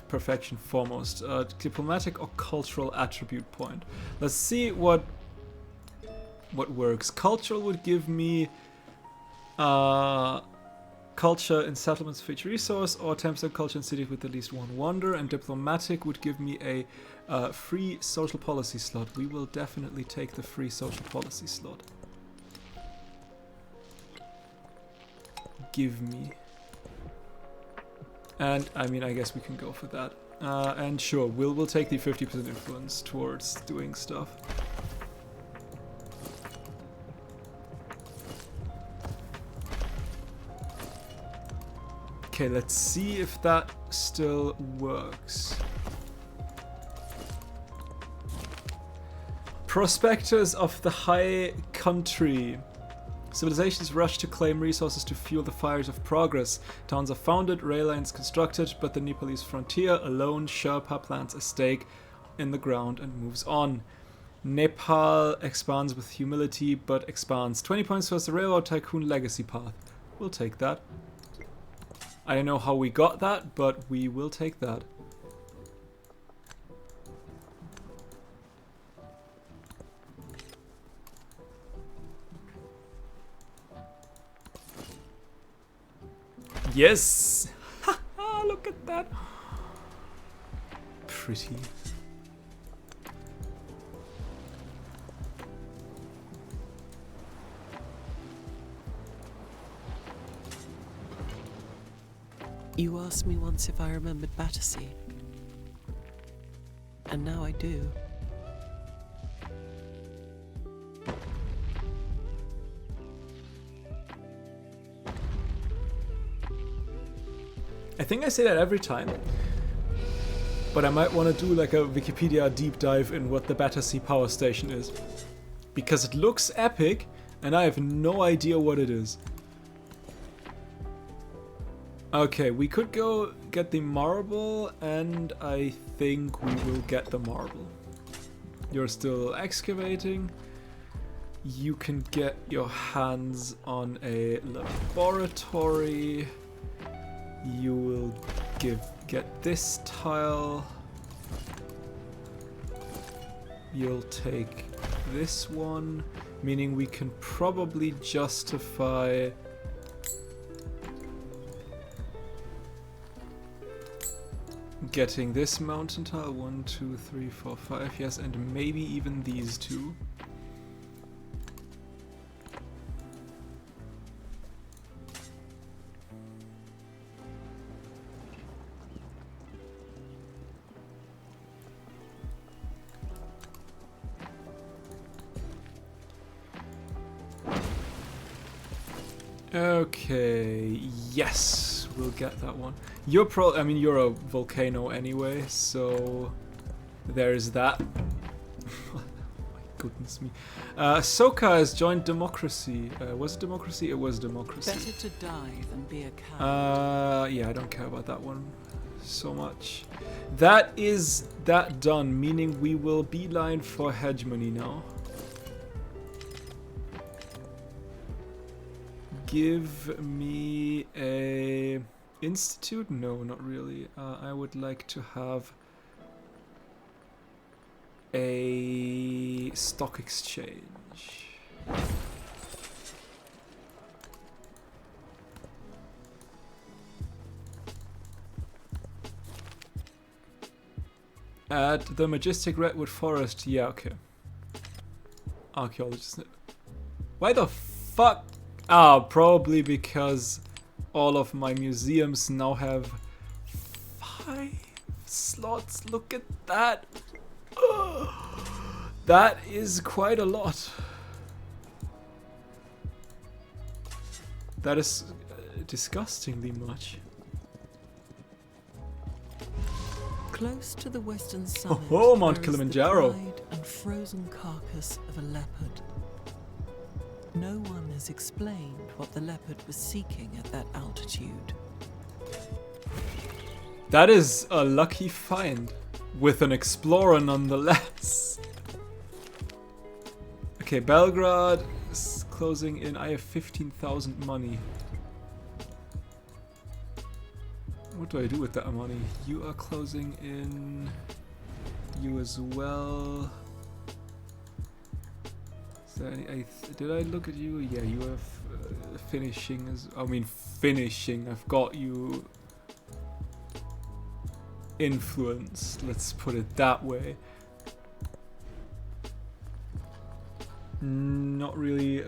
perfection foremost. A diplomatic or cultural attribute point. Let's see what works. Cultural would give me culture in settlements for each resource, or 10% culture in cities with at least 1 wonder, and diplomatic would give me a free social policy slot. We will definitely take the free social policy slot. Give me. And I mean, I guess we can go for that. And sure, we'll take the 50% influence towards doing stuff. Okay, let's see if that still works. Prospectors of the High Country. Civilizations rush to claim resources to fuel the fires of progress. Towns are founded, rail lines constructed, but the Nepalese frontier alone, Sherpa plants a stake in the ground and moves on. Nepal expands with humility, but expands. 20 points towards the railroad tycoon legacy path. We'll take that. I don't know how we got that, but we will take that. Yes! Haha, look at that! Pretty. You asked me once if I remembered Battersea. And now I do. I think I say that every time. But I might want to do like a Wikipedia deep dive in what the Battersea power station is. Because it looks epic, and I have no idea what it is. Okay, we could go get the marble, and I think we will get the marble. You're still excavating. You can get your hands on a laboratory. You will get this tile. You'll take this one, meaning we can probably justify getting this mountain tile. 1, 2, 3, 4, 5, yes, and maybe even these two. Okay, yes, we'll get that one. You're I mean, you're a volcano anyway, so there's that. My goodness me. Soka has joined democracy. Was it democracy? It was democracy. Better to die than be a coward. Yeah, I don't care about that one so much. That is that done, meaning we will beeline for hegemony now. Give me a institute? No, not really. I would like to have a stock exchange. At the majestic redwood forest. Yeah, okay. Archaeologist. Why the fuck? Ah, probably because all of my museums now have 5 slots. Look at that. That is quite a lot. That is disgustingly much. Close to the western summit, Oh, Mount there is Kilimanjaro. the dried and frozen carcass of a leopard. No one has explained what the leopard was seeking at that altitude. That is a lucky find, with an explorer nonetheless. Okay, Belgrade is closing in. I have 15,000 money. What do I do with that money? You are closing in. You as well. Is there any, did I look at you? Yeah, you have finishing as. I mean, finishing. I've got you influenced. Let's put it that way. Not really.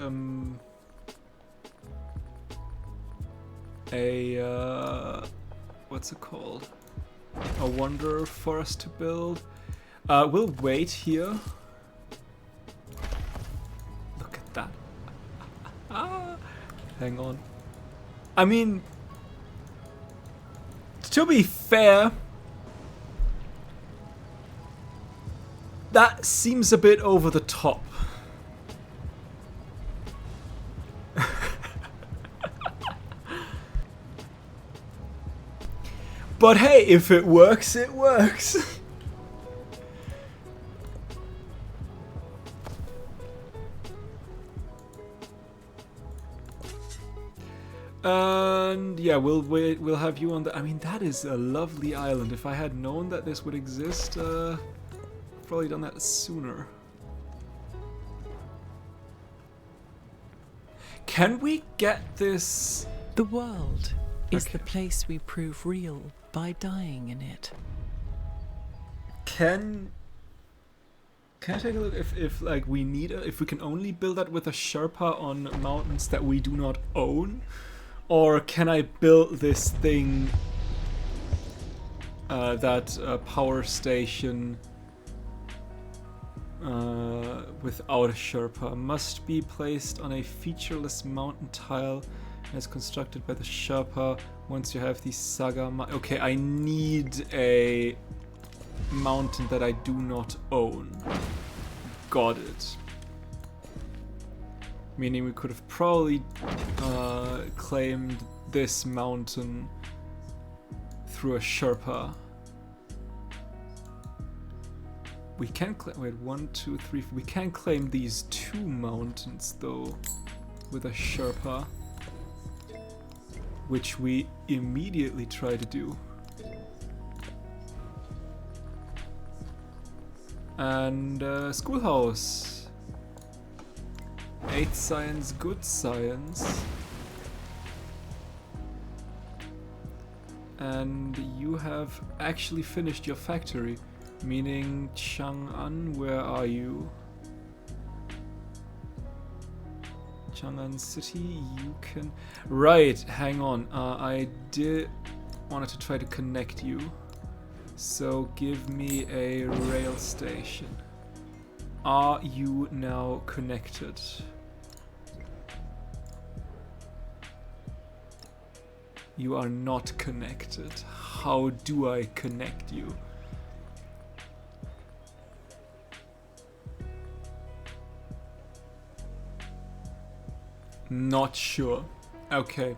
What's it called? A wonder for us to build. We'll wait here. Look at that. Hang on. I mean, to be fair, that seems a bit over the top. But hey, if it works, it works. And yeah, we'll wait. We'll have you on the. I mean, that is a lovely island. If I had known that this would exist, probably done that sooner. Can we get this? The world is Okay. the place we prove real by dying in it. Can I take a look if like we need if we can only build that with a Sherpa on mountains that we do not own, or can I build this thing that power station without a Sherpa? Must be placed on a featureless mountain tile and is constructed by the Sherpa. Once you have the saga, okay, I need a mountain that I do not own. Got it. Meaning we could have probably claimed this mountain through a Sherpa. We can claim. Wait, 1, 2, 3. We can claim these 2 mountains though with a Sherpa, which we immediately try to do. And schoolhouse. 8 science, good science. And you have actually finished your factory. Meaning Chang'an, where are you? Chang'an City, you can... Right, hang on. I wanted to try to connect you. So give me a rail station. Are you now connected? You are not connected. How do I connect you? Not sure. Okay.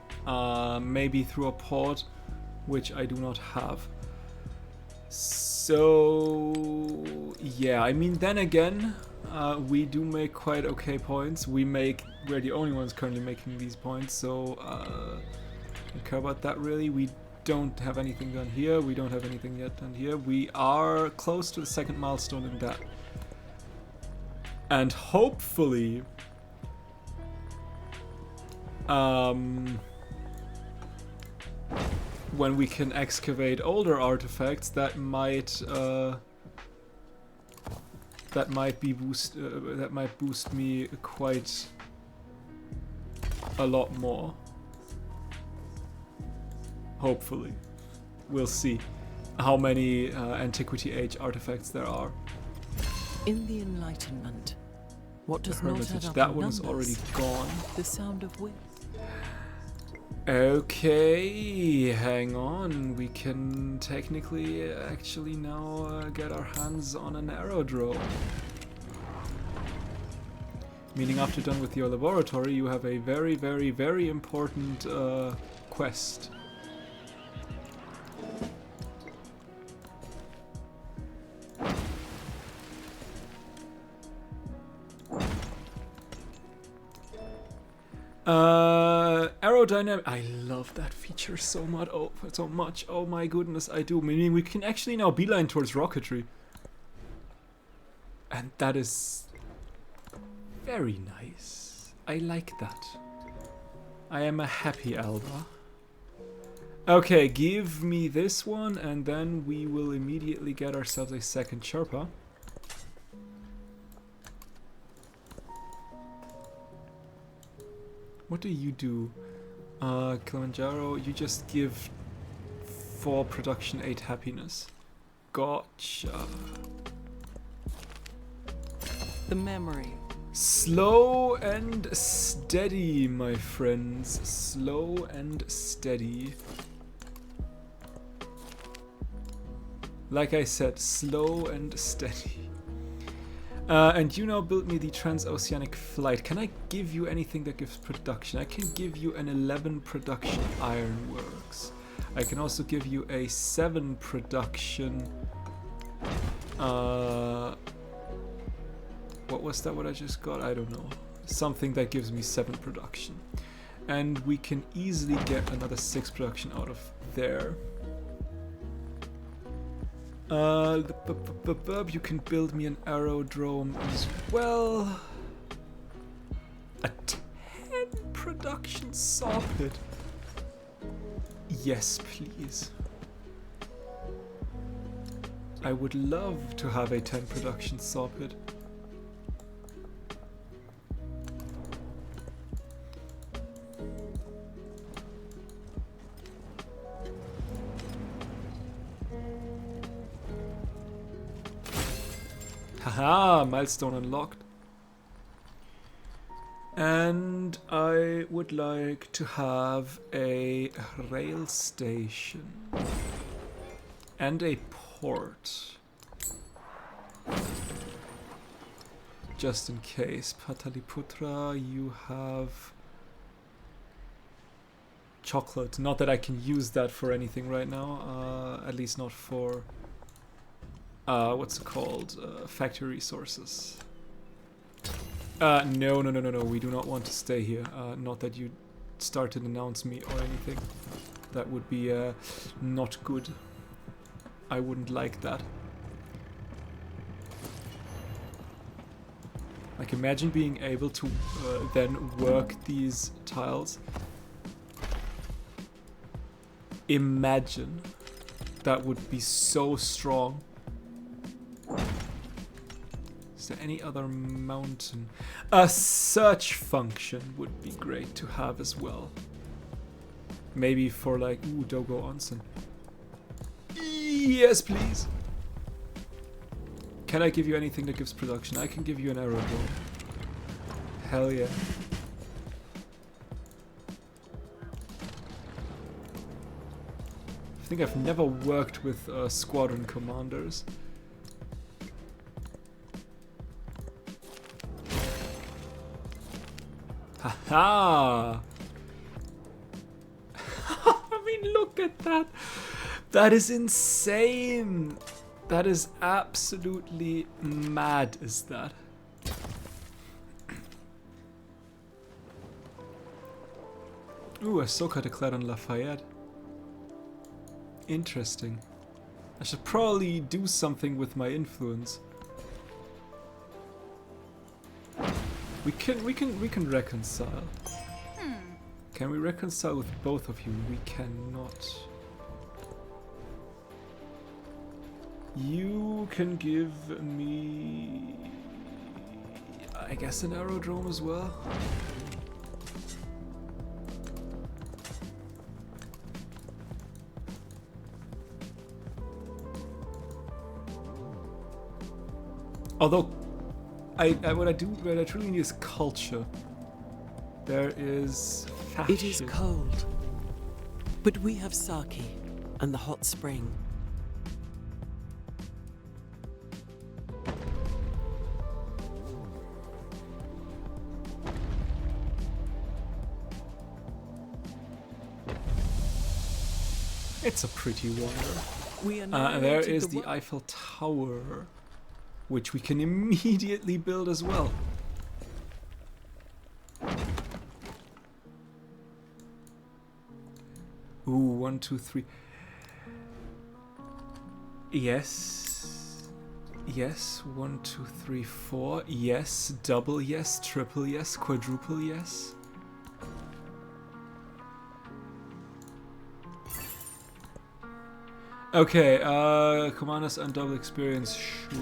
Maybe through a port, which I do not have. So yeah, I mean, then again, we do make quite okay points. We're the only ones currently making these points, so don't care about that really. We don't have anything done here. We don't have anything yet done here. We are close to the second milestone in that. And hopefully... when we can excavate older artifacts, that might boost me quite a lot more. Hopefully. We'll see how many Antiquity Age artifacts there are. In the Enlightenment, what does not add Hermitage, up that in one is numbers? already gone. The sound of wit. Okay, hang on. We can technically actually now get our hands on an aerodrome. Meaning after done with your laboratory, you have a very, very, very important quest. Aerodynamic. I love that feature so much. Oh, so much. Oh my goodness, I do. Meaning we can actually now beeline towards rocketry, and that is very nice. I like that. I am a happy Alba. Okay, give me this one, and then we will immediately get ourselves a second Sherpa. What do you do? Kilimanjaro, you just give 4 production, 8 happiness. Gotcha. The memory. Slow and steady, my friends. Slow and steady. Like I said, slow and steady. And you now build me the transoceanic flight. Can I give you anything that gives production? I can give you an 11 production ironworks. I can also give you a 7 production... what was that what I just got? I don't know. Something that gives me 7 production. And we can easily get another 6 production out of there. You can build me an aerodrome as well. A 10 production saw pit. Yes, please. I would love to have a 10 production saw pit. Haha, milestone unlocked. And I would like to have a rail station and a port. Just in case. Pataliputra, you have chocolate. Not that I can use that for anything right now, at least not for what's it called? Factory resources. No, we do not want to stay here. Not that you start to denounce me or anything. That would be not good. I wouldn't like that. Like, imagine being able to then work these tiles. Imagine. That would be so strong. Is there any other mountain? A search function would be great to have as well. Maybe for like, ooh, Dogo Onsen. Yes, please. Can I give you anything that gives production? I can give you an aerodrome. Hell yeah. I think I've never worked with squadron commanders. Haha! I mean, look at that! That is insane! That is absolutely mad, is that? Ooh, Ahsoka declared on Lafayette. Interesting. I should probably do something with my influence. We can reconcile. Can we reconcile with both of you? We cannot. You can give me, I guess, an aerodrome as well. Although, what I truly need is culture. There is fashion. It is cold, but we have sake and the hot spring. It's a pretty wonder. We are now There to is the Eiffel Tower, which we can immediately build as well. Ooh, 1, 2, 3. Yes. Yes. 1, 2, 3, 4. Yes. Double yes. Triple yes. Quadruple yes. Okay, commanders and double experience, sure.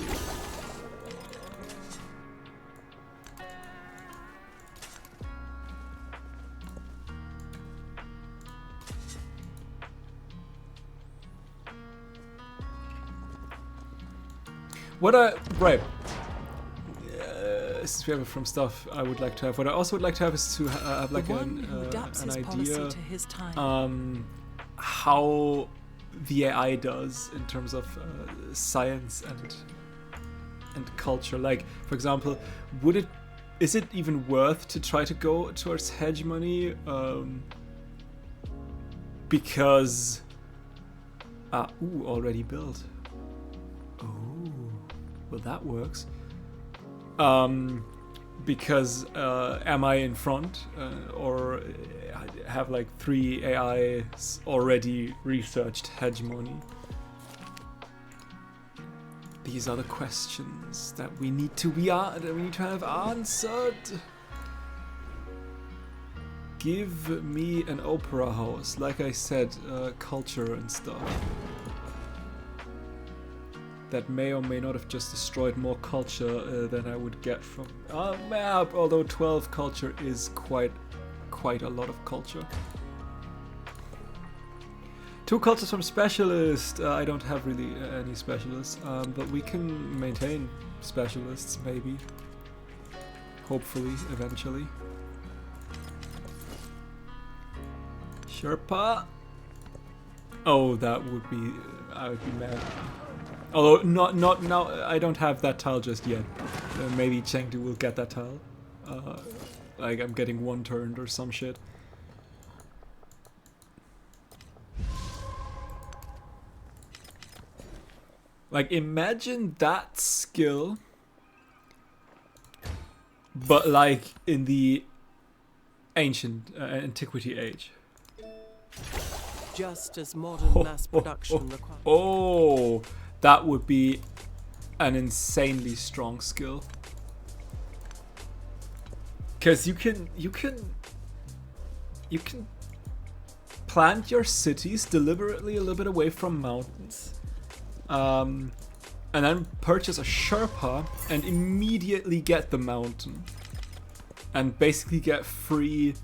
Right. Since we have it from stuff I would like to have. What I also would like to have is to have like an idea how the AI does in terms of science and culture. Like, for example, is it even worth to try to go towards hegemony? Because already built. Oh, well that works. Because am I in front or have like 3 AIs already researched hegemony? These are the questions that we need to have answered. Give me an opera house, like I said, culture and stuff. That may or may not have just destroyed more culture than I would get from a map, although 12 culture is quite a lot of culture. 2 cultures from specialist. I don't have really any specialists, but we can maintain specialists maybe. Hopefully, eventually. Sherpa. Oh, that would be. I would be mad. Although not now. I don't have that tile just yet. Maybe Chengdu will get that tile. Like I'm getting 1 turned or some shit. Like imagine that skill, but like in the ancient antiquity age. Just as modern mass production requires. Oh, that would be an insanely strong skill. Because you can plant your cities deliberately a little bit away from mountains, and then purchase a Sherpa and immediately get the mountain, and basically get free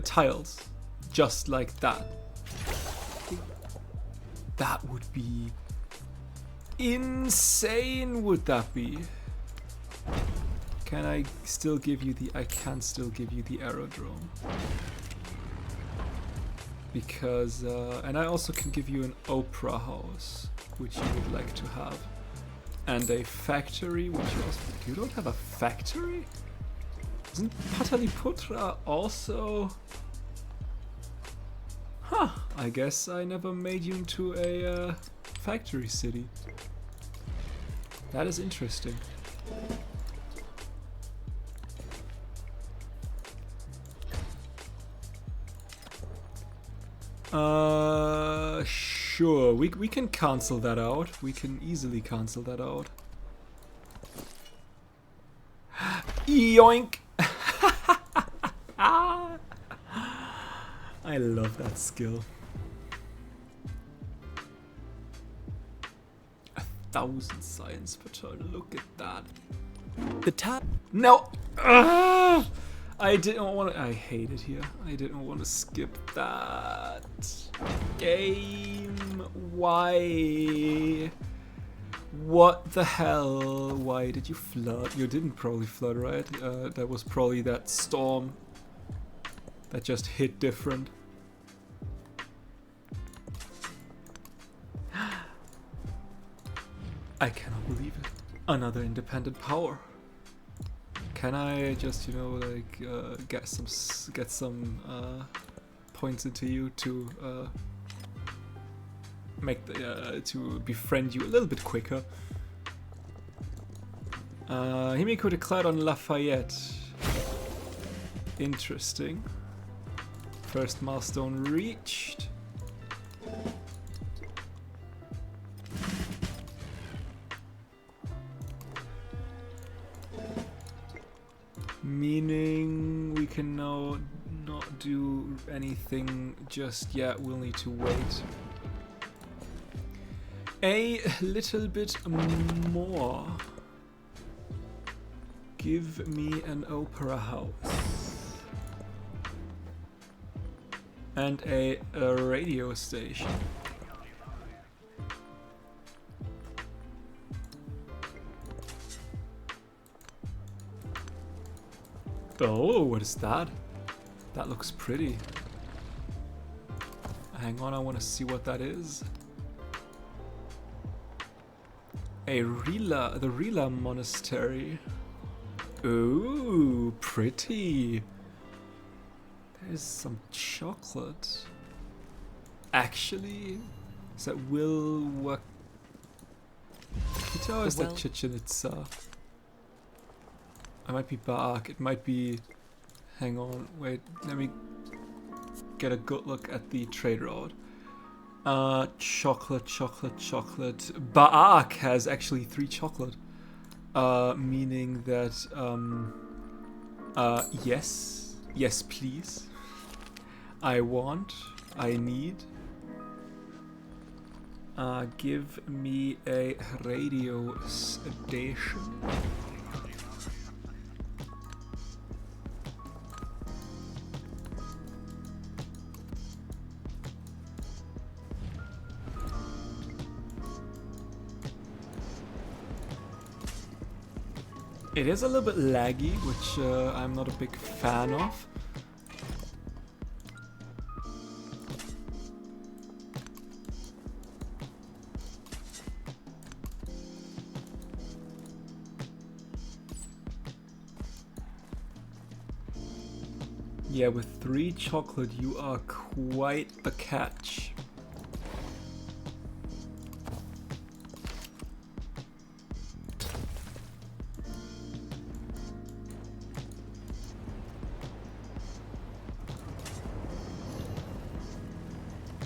tiles, just like that. That would be insane, would that be? Can I still give you the... I can still give you the aerodrome. Because... and I also can give you an opera house, which you would like to have. And a factory, which you also... You don't have a factory? Isn't Pataliputra also... Huh, I guess I never made you into a factory city. That is interesting. Sure. We can cancel that out. We can easily cancel that out. Yoink! I love that skill. 1,000 science per turn. Look at that. The tap. No! Ugh! I didn't want to. I hate it here. I didn't want to skip that. Game. Why? What the hell? Why did you flood? You didn't probably flood, right? That was probably that storm that just hit different. I cannot believe it. Another independent power. Can I just, you know, like get some points into you to make the to befriend you a little bit quicker? Himiko declared on Lafayette. Interesting. First milestone reached. Meaning we can now not do anything just yet, we'll need to wait a little bit more. Give me an opera house and a radio station. Oh, what is that? That looks pretty. Hang on, I want to see what that is. A Rila, the Rila Monastery. Ooh, pretty. There's some chocolate. Actually, is that Will Wakita or is that Chichen Itza? It might be Baak, it might be... Hang on, wait, let me get a good look at the trade route. Chocolate. Baak has actually 3 chocolate. Meaning that, yes. Yes, please. I need. Give me a radio station. It is a little bit laggy, which I'm not a big fan of. Yeah, with 3 chocolate you are quite the catch.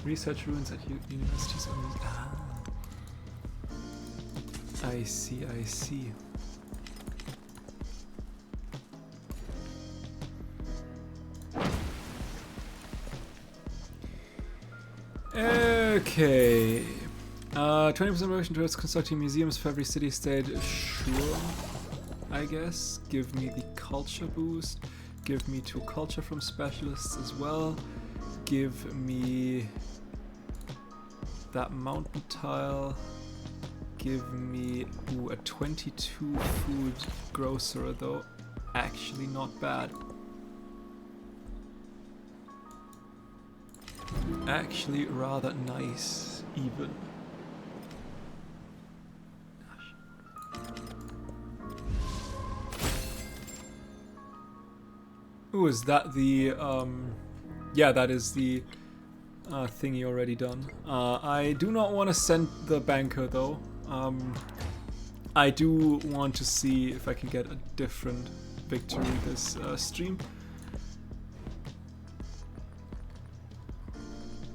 Research ruins at universities only. Ah. I see. Okay. 20% motion towards constructing museums for every city-state. Sure. I guess. Give me the culture boost. Give me 2 culture from specialists as well. Give me that mountain tile. Give me a 22 food grocer though. Actually not bad. Actually rather nice even. Ooh, is that the yeah, that is the thingy already done. I do not want to send the banker though. I do want to see if I can get a different victory this stream.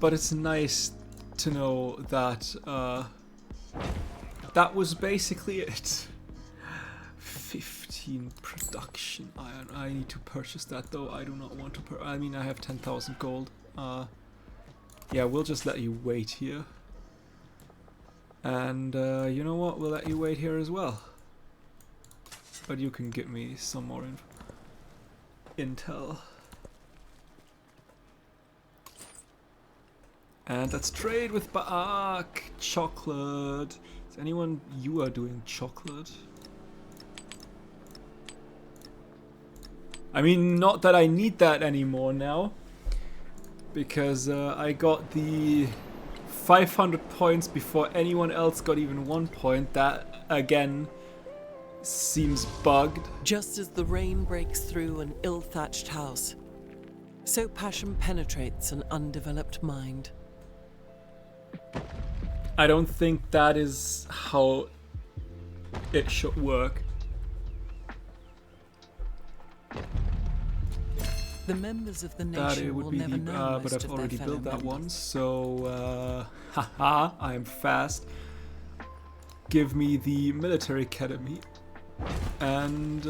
but it's nice to know that that was basically it. 15 production iron. I need to purchase that though. I do not want to I mean, I have 10,000 gold. Yeah, we'll just let you wait here. And you know what? We'll let you wait here as well. But you can give me some more intel. And let's trade with Baak. Chocolate. Is anyone... You are doing chocolate? I mean, not that I need that anymore now. Because I got the 500 points before anyone else got even 1 point. That, again, seems bugged. Just as the rain breaks through an ill-thatched house, so passion penetrates an undeveloped mind. I don't think that is how it should work. The members of the That nation it would will be never the, know but most I've of already their built fellow that one, members. so haha, I'm fast. Give me the military academy, and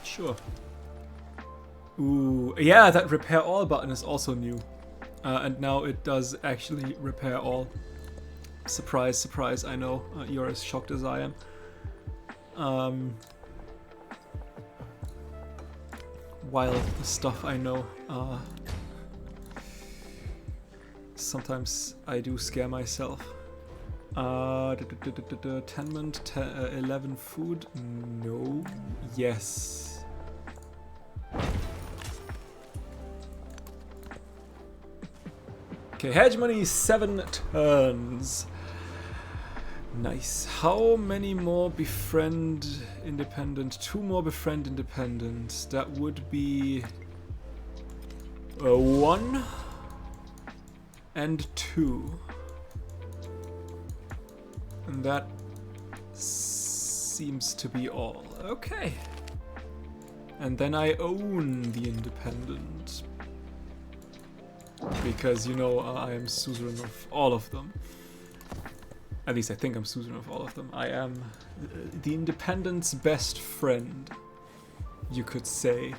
sure. Ooh, yeah, that repair all button is also new, and now it does actually repair all. Surprise, surprise! I know you're as shocked as I am. Wild stuff, I know. Sometimes I do scare myself. Tenement, 11 food, no, yes. Okay, hegemony 7 turns. Nice. How many more befriend independent? 2 more befriend independent. That would be 1 and 2. And that seems to be all. Okay. And then I own the independent. Because, you know, I am suzerain of all of them. At least I think I'm suzerain of all of them. I am the independent's best friend, you could say.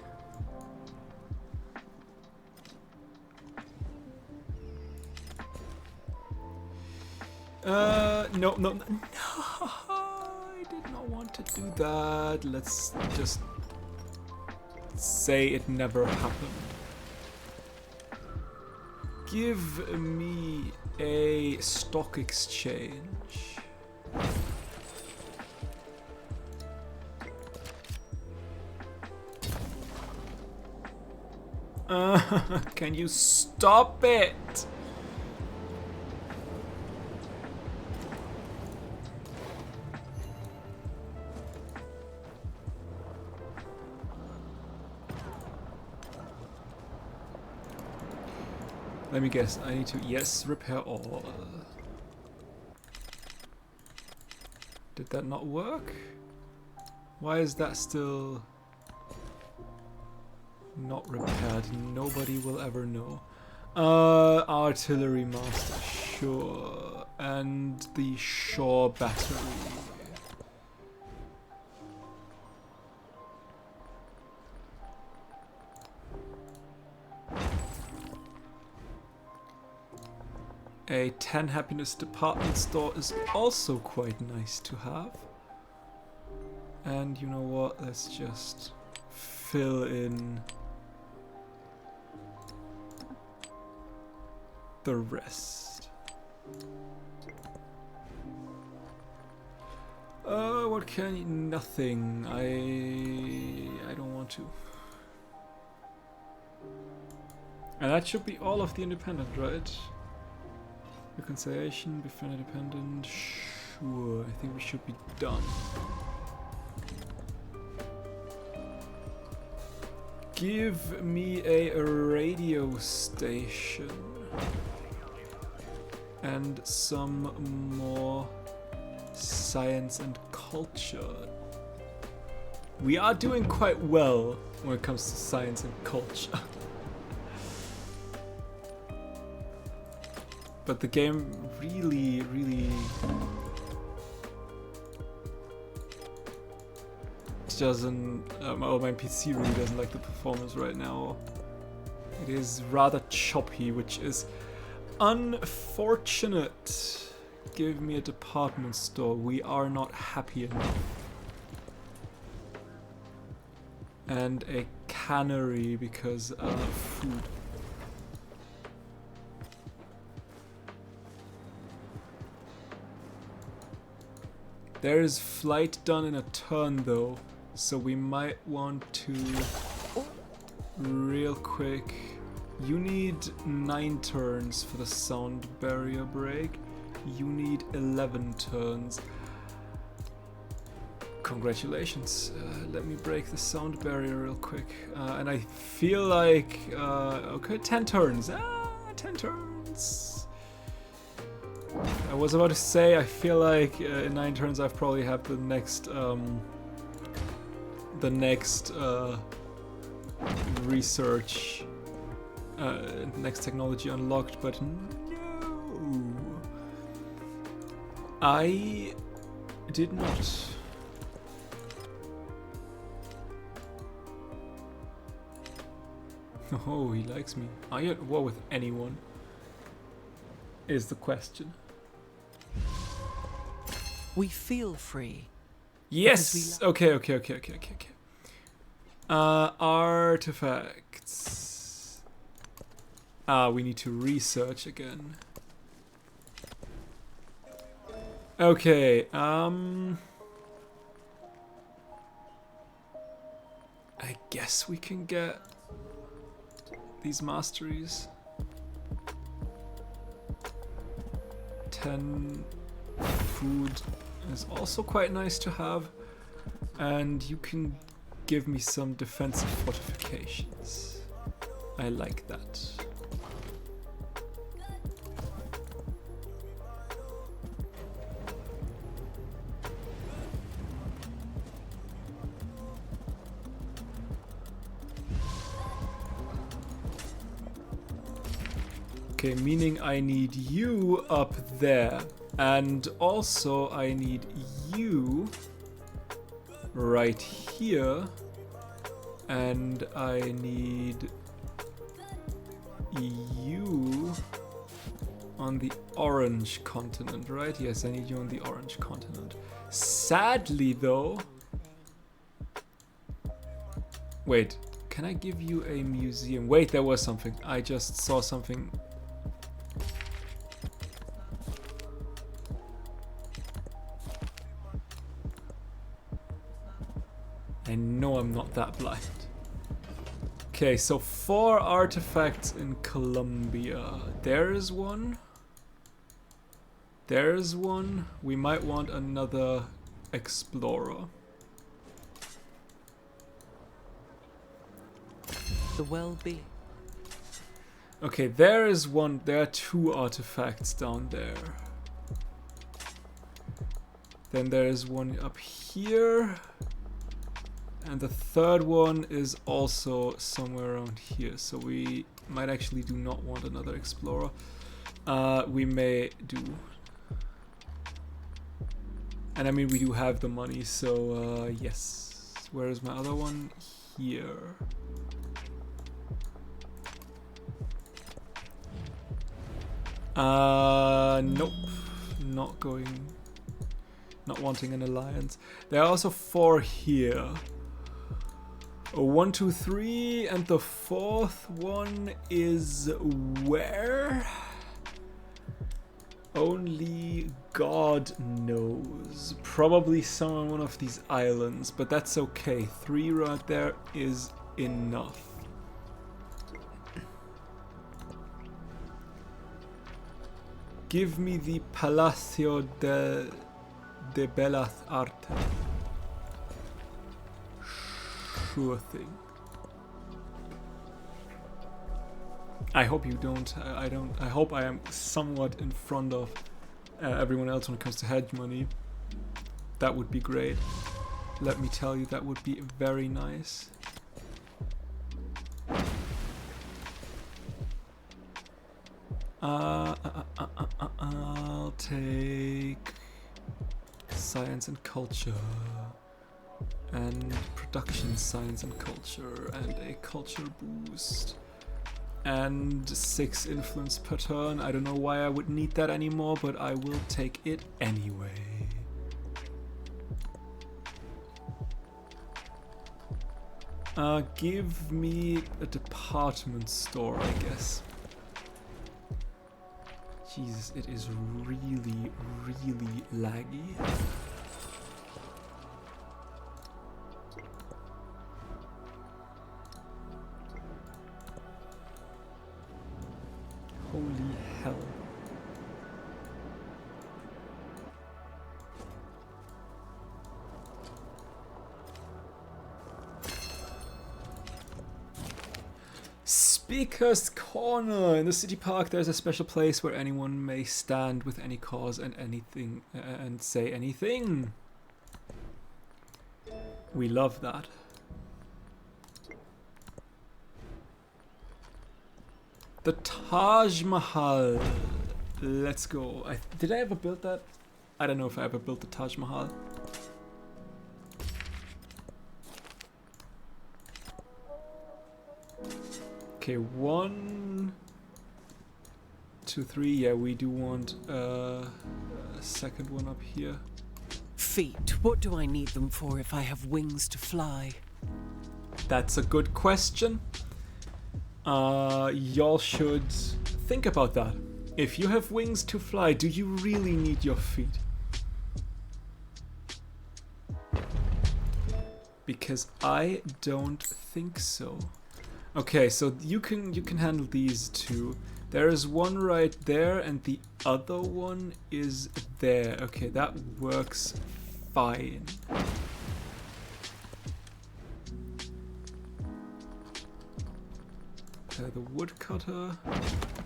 No, I did not want to do that. Let's just say it never happened. Give me a stock exchange. Can you stop it? Let me guess, I need to, yes, repair all. Did that not work? Why is that still not repaired? Nobody will ever know. Artillery master, sure. And the shore battery. A 10 happiness department store is also quite nice to have. And you know what? Let's just fill in the rest. What can you? Nothing. I don't want to. And that should be all of the independent, right? Reconciliation, befriend independent, sure, I think we should be done. Give me a radio station and some more science and culture. We are doing quite well when it comes to science and culture. But the game really, really doesn't, oh, my PC really doesn't like the performance right now. It is rather choppy, which is unfortunate. Give me a department store. We are not happy enough. And a cannery because food. There is flight done in a turn though, so we might want to real quick. You need 9 turns for the sound barrier break. You need 11 turns. Congratulations. Let me break the sound barrier real quick. And I feel like, okay, 10 turns. 10 turns. I was about to say, I feel like in 9 turns I've probably have the next research, next technology unlocked, but no. I did not. Oh, he likes me. Are you at war with anyone? Is the question. We feel free. Yes! Okay. Artifacts. We need to research again. Okay, I guess we can get these masteries. 10 food is also quite nice to have, and you can give me some defensive fortifications. I like that. Okay, meaning I need you up there. And also I need you right here. And I need you on the orange continent, right? Yes, I need you on the orange continent. Sadly though... Wait, can I give you a museum? Wait, there was something. I just saw something. I know I'm not that blind. Okay, so 4 artifacts in Colombia. There's one. There's one. We might want another explorer. The well-being. Okay, there is one. There are 2 artifacts down there. Then there is one up here. And the third one is also somewhere around here. So we might actually do not want another explorer. We may do. And I mean, we do have the money, so yes. Where is my other one? Here. Nope. Not going. Not wanting an alliance. There are also 4 here. 1, 2, 3, and the 4th one is where? Only God knows. Probably somewhere on one of these islands, but that's okay. 3 right there is enough. Give me the Palacio de Bellas Artes. Sure thing. I hope you don't. I hope I am somewhat in front of everyone else when it comes to hedge money. That would be great. Let me tell you, that would be very nice. take science and culture, and production science and culture, and a culture boost, and 6 influence per turn. I don't know why I would need that anymore, but I will take it anyway. Give me a department store, I guess. Jesus, it is really, really laggy. Holy hell. Speaker's Corner. In the city park, there's a special place where anyone may stand with any cause and anything and say anything. We love that. The Taj Mahal. Let's go. Did I ever build that? I don't know if I ever built the Taj Mahal. Okay, 1, 2, 3. Yeah, we do want a second one up here. Feet. What do I need them for if I have wings to fly? That's a good question. Y'all should think about that. If you have wings to fly, do you really need your feet? Because I don't think so. Okay, so you can handle these two. There is one right there and the other one is there. Okay, that works fine. The woodcutter.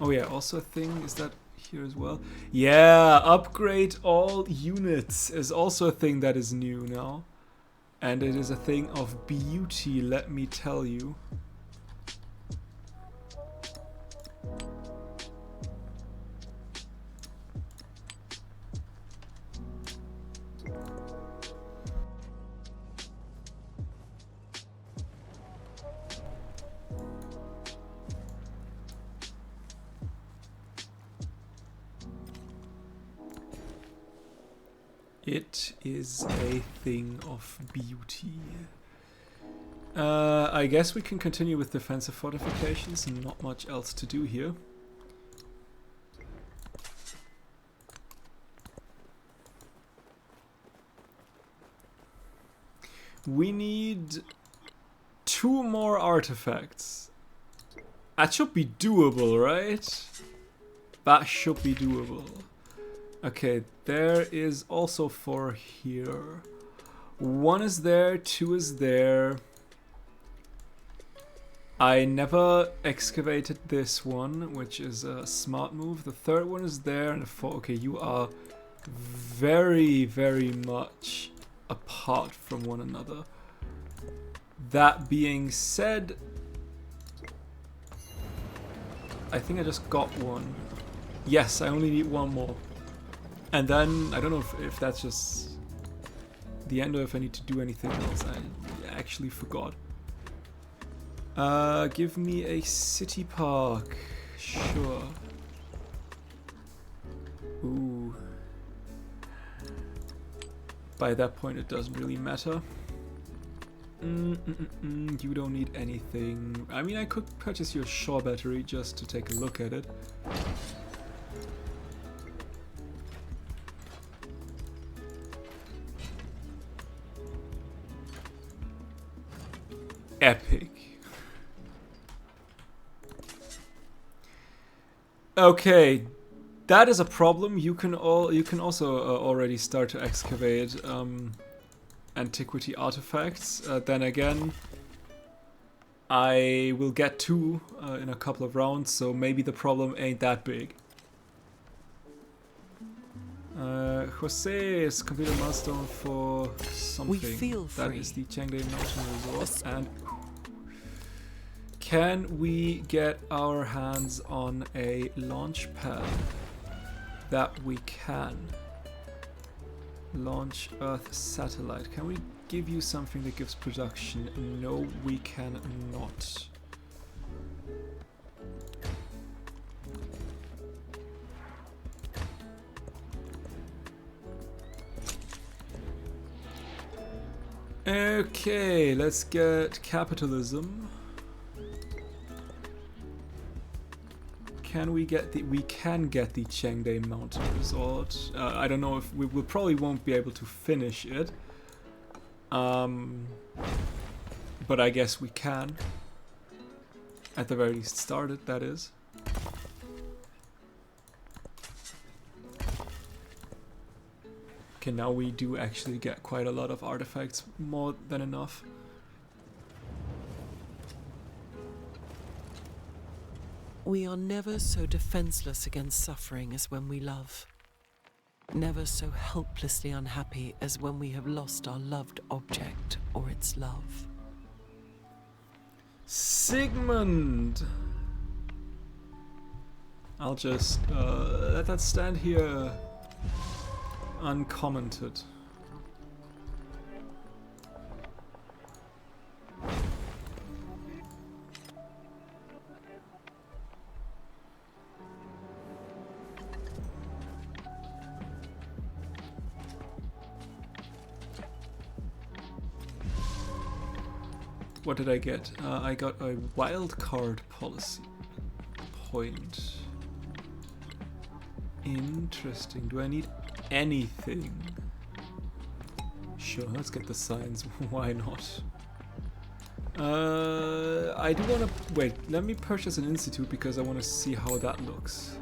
Oh yeah, also a thing is that here as well. Yeah, upgrade all units is also a thing that is new now. And it is a thing of beauty, let me tell you. It is a thing of beauty. I guess we can continue with defensive fortifications. Not much else to do here. We need 2 more artifacts. That should be doable, right? That should be doable. Okay, there is also 4 here. 1 is there, 2 is there. I never excavated this one, which is a smart move. The 3rd one is there, and the 4th. Okay, you are very, very much apart from one another. That being said, I think I just got one. Yes, I only need 1 more. And then, I don't know if that's just the end or if I need to do anything else. I actually forgot. Give me a city park. Sure. Ooh. By that point, it doesn't really matter. You don't need anything. I mean, I could purchase your Shaw battery just to take a look at it. Epic. Okay, that is a problem. You can also already start to excavate antiquity artifacts. Then again, I will get 2 in a couple of rounds, so maybe the problem ain't that big. Jose is completed a milestone for something. We feel free. That is the Changde Mountain Resort. And can we get our hands on a launch pad? that we can. Launch Earth satellite. Can we give you something that gives production? No, we cannot. Okay, let's get capitalism. Can we get the... We can get the Chengde Mountain Resort. I don't know if... We probably won't be able to finish it. But I guess we can. At the very least start it, that is. Okay, now we do actually get quite a lot of artifacts, more than enough. We are never so defenseless against suffering as when we love. Never so helplessly unhappy as when we have lost our loved object or its love. Sigmund! I'll just let that stand here uncommented. What did I get? I got a wild card policy point. Interesting. Do I need anything? Sure, let's get the science. Why not? I do want to... Wait, let me purchase an institute because I want to see how that looks.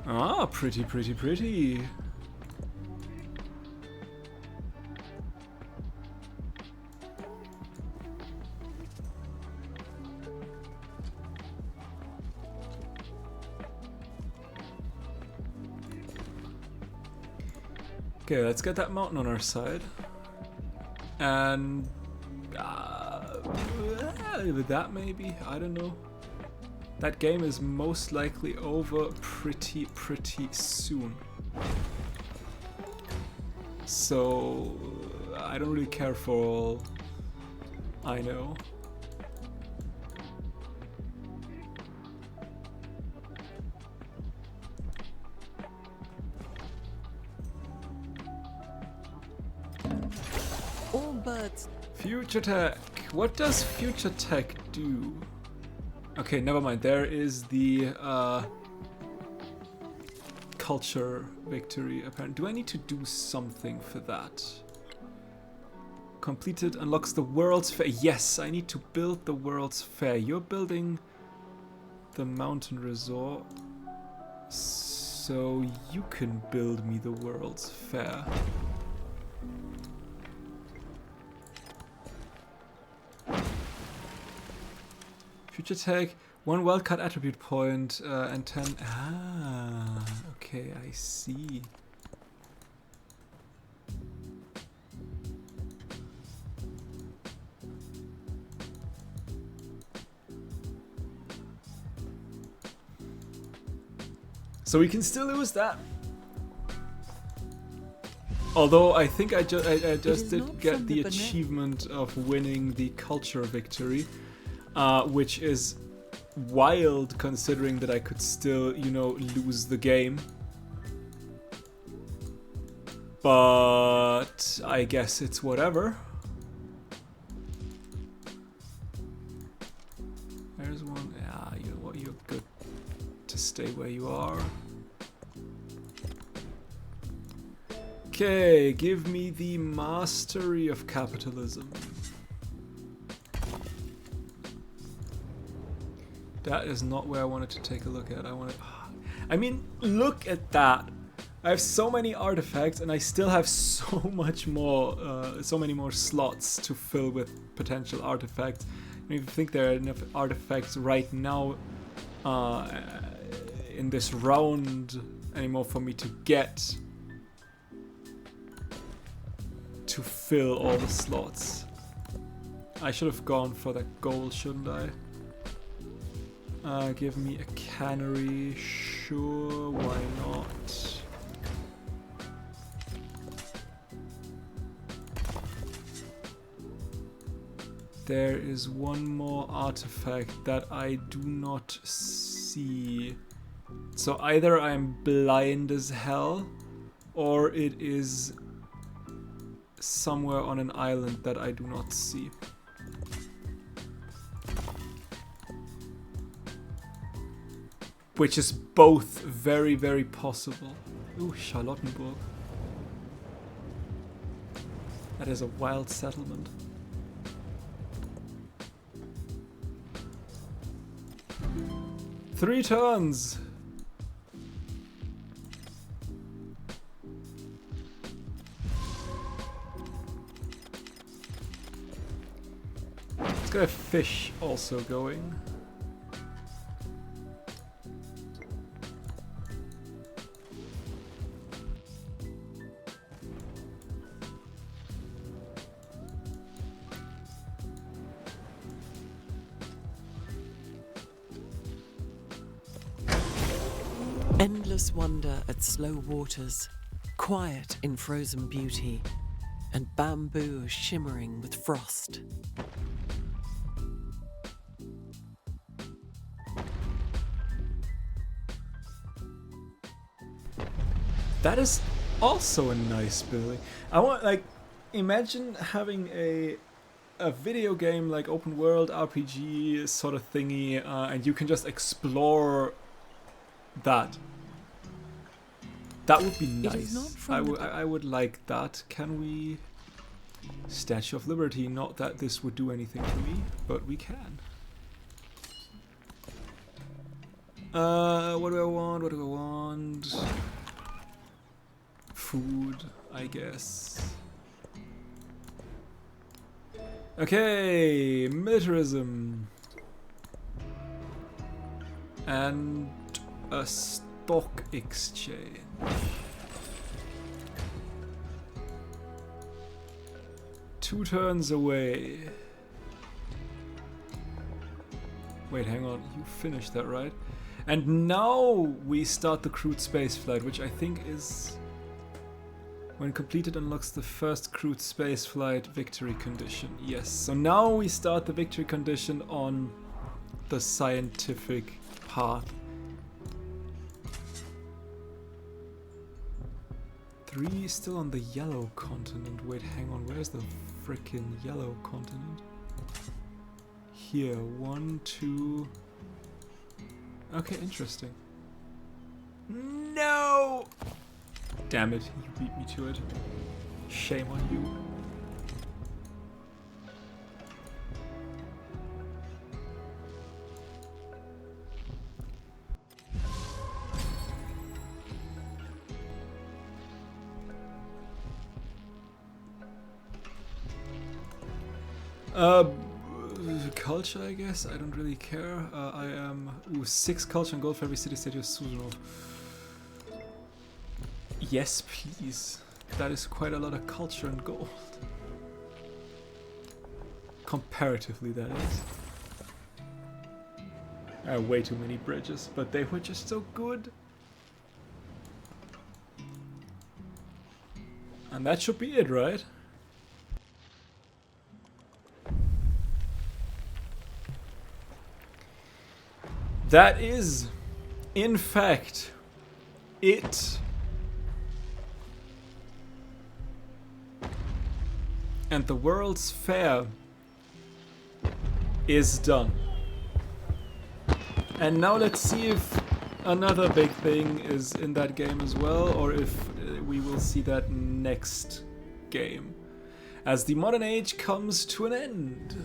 Ah, pretty, pretty, pretty. Okay, let's get that mountain on our side. And... with that maybe? I don't know. That game is most likely over pretty soon. So... I don't really care for all I know. All birds. Future Tech. What does Future Tech do? Okay, never mind. There is the culture victory apparently. Do I need to do something for that? Completed unlocks the World's Fair. Yes, I need to build the World's Fair. You're building the mountain resort, so you can build me the World's Fair. Future Tech, 1 wildcard attribute point and 10. Ah, okay, I see. So we can still lose that. Although I think I just did get the achievement of winning the culture victory. Which is wild considering that I could still, you know, lose the game. But I guess it's whatever. There's one. Yeah, you know what, you're good to stay where you are. Okay, give me the mastery of capitalism. That is not where I wanted to take a look at. I mean, look at that. I have so many artifacts and I still have so much more, so many more slots to fill with potential artifacts. I don't even think there are enough artifacts right now in this round anymore for me to get to fill all the slots. I should have gone for that gold, shouldn't I? Give me a cannery. Sure, why not? There is one more artifact that I do not see. So either I'm blind as hell, or it is somewhere on an island that I do not see. Which is both very, very possible. Ooh, Charlottenburg. That is a wild settlement. Three turns! Let's get a fish also going. Endless wonder at slow waters, quiet in frozen beauty, and bamboo shimmering with frost. That is also a nice building. I want, like, imagine having a video game like open world RPG sort of thingy, and you can just explore that. That would be nice. I would like that. Can we... Statue of Liberty. Not that this would do anything to me, but we can. What do I want? What do I want? Food, I guess. Okay, militarism. And a stock exchange. Two turns away. Wait, hang on. You finished that, right? And now we start the crewed spaceflight, which I think is... When completed, unlocks the first crewed spaceflight victory condition. Yes, so now we start the victory condition on the scientific path. 3 still on the yellow continent. Wait, hang on, where's the frickin' yellow continent? Here, 1, 2... Okay, interesting. No! Damn it, you beat me to it. Shame on you. Culture, I guess. I don't really care. I am 6 culture and gold for every city state of Susanov. Yes, please. That is quite a lot of culture and gold. Comparatively, that is. I have way too many bridges, but they were just so good. And that should be it, right? That is, in fact, it. And the World's Fair is done. And now let's see if another big thing is in that game as well, or if we will see that next game. As the modern age comes to an end.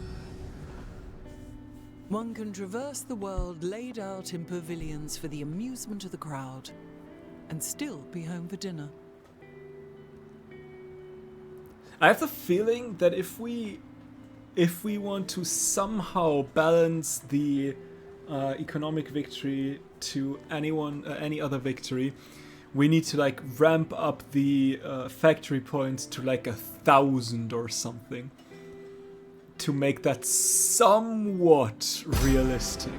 One can traverse the world laid out in pavilions for the amusement of the crowd, and still be home for dinner. I have the feeling that if we want to somehow balance the economic victory to any other victory, we need to like ramp up the factory points to like 1,000 or something to make that somewhat realistic.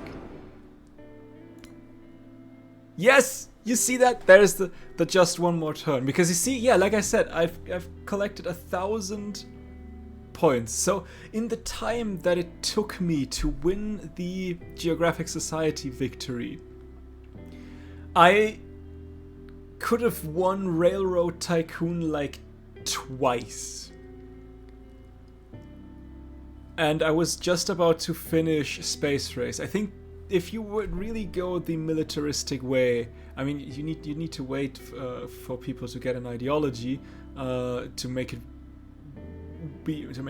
Yes, you see that? There's the just one more turn. Because you see, yeah, like I said, I've collected 1,000 points. So in the time that it took me to win the Geographic Society victory, I could have won Railroad Tycoon like twice. And I was just about to finish Space Race. I think if you would really go the militaristic way, I mean, you need to wait for people to get an ideology to make it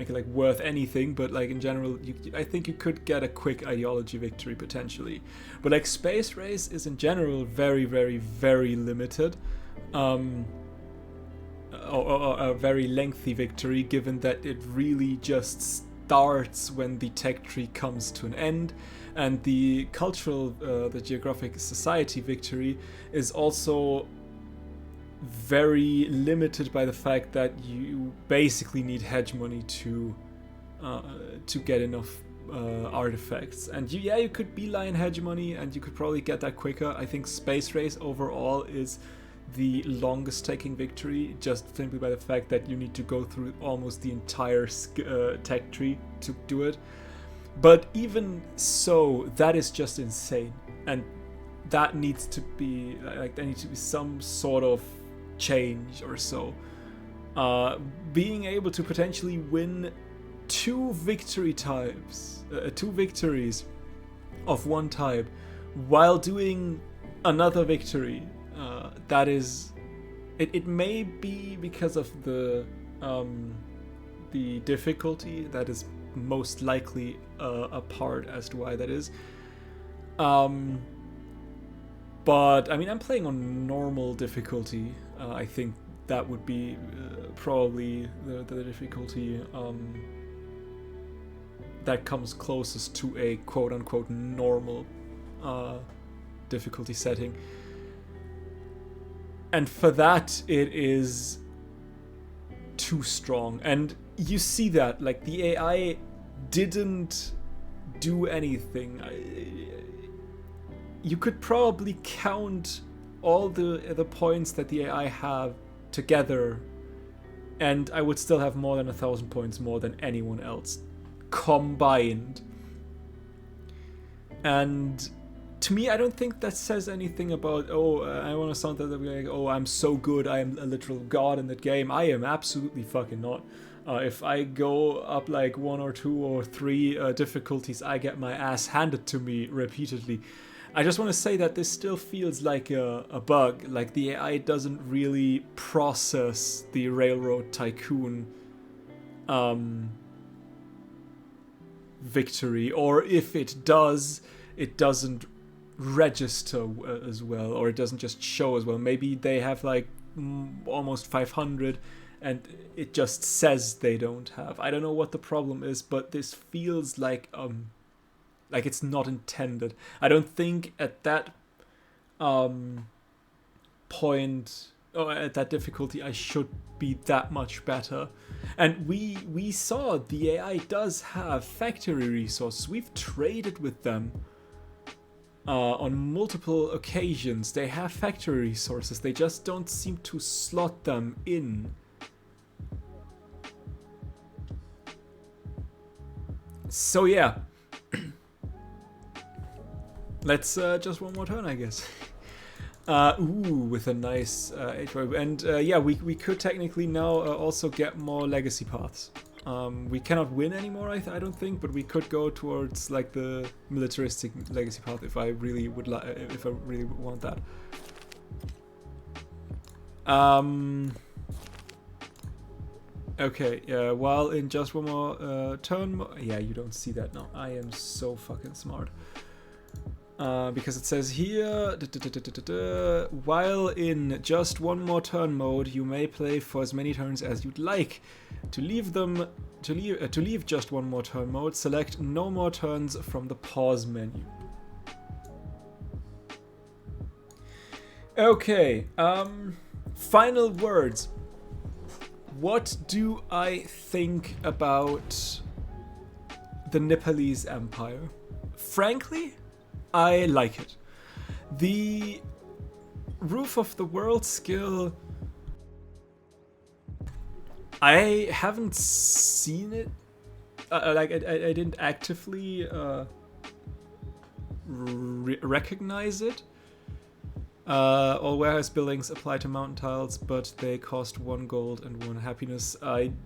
like worth anything. But like in general, I think you could get a quick ideology victory potentially. But like Space Race is in general very, very, very limited, or a very lengthy victory, given that it really just starts when the tech tree comes to an end. And the cultural, the Geographic Society victory is also very limited by the fact that you basically need hegemony to get enough artifacts. And you could beeline hegemony, and you could probably get that quicker. I think Space Race overall is the longest taking victory, just simply by the fact that you need to go through almost the entire tech tree to do it. But even so, that is just insane, and that needs to be like there needs to be some sort of change or so. Being able to potentially win two victories of one type while doing another victory, that is, it may be because of the difficulty that is most likely a part as to why that is. But I mean, I'm playing on normal difficulty. I think that would be probably the difficulty that comes closest to a quote-unquote normal difficulty setting. And for that, it is too strong. And you see that, like, the AI didn't do anything. You could probably count all the points that the AI have together, and I would still have more than 1,000 points more than anyone else combined. And to me, I don't think that says anything about, I want to sound like, I'm so good, I am a literal god in that game. I am absolutely fucking not. If I go up like 1 or 2 or 3 difficulties, I get my ass handed to me repeatedly. I just want to say that this still feels like a bug. Like, the AI doesn't really process the Railroad Tycoon victory, or if it does, it doesn't register as well, or it doesn't just show as well. Maybe they have like almost 500 and it just says they don't have. I don't know what the problem is, but this feels like it's not intended. I don't think at that point, or at that difficulty, I should be that much better. And we saw the AI does have factory resources. We've traded with them on multiple occasions. They have factory resources. They just don't seem to slot them in. So yeah. Let's just one more turn, I guess. With a nice H-wave. And we could technically now also get more legacy paths. We cannot win anymore, I don't think, but we could go towards like the militaristic legacy path if I really would want that. Okay, while in just one more turn, you don't see that now. I am so fucking smart. Because it says here, while in just one more turn mode, you may play for as many turns as you'd like. To leave just one more turn mode, select no more turns from the pause menu. Okay, final words. What do I think about the Nepalese Empire? Frankly, I like it. The Roof of the World skill, I haven't seen it. I didn't actively recognize it. All warehouse buildings apply to mountain tiles, but they cost 1 gold and 1 happiness. I'm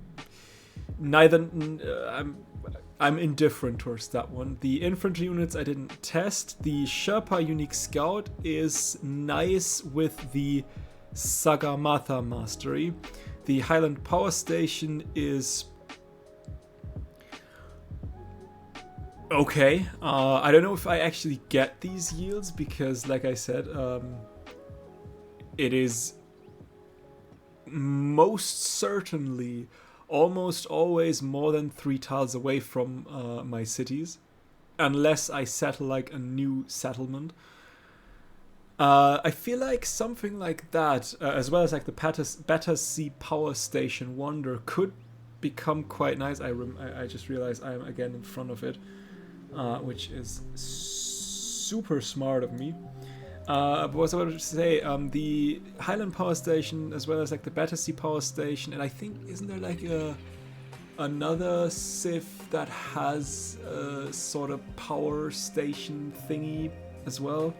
indifferent towards that one. The infantry units I didn't test. The Sherpa unique scout is nice with the Sagamatha mastery. The Highland power station is okay. I don't know if I actually get these yields because, like I said, it is most certainly almost always more than 3 tiles away from my cities, unless I settle like a new settlement. I feel like something like that, as well as like the Battersea Power Station Wonder, could become quite nice. I just realized I am again in front of it, which is super smart of me. What was I about to say? The Highland Power Station, as well as like the Battersea Power Station, and I think isn't there like another civ that has a sort of power station thingy as well?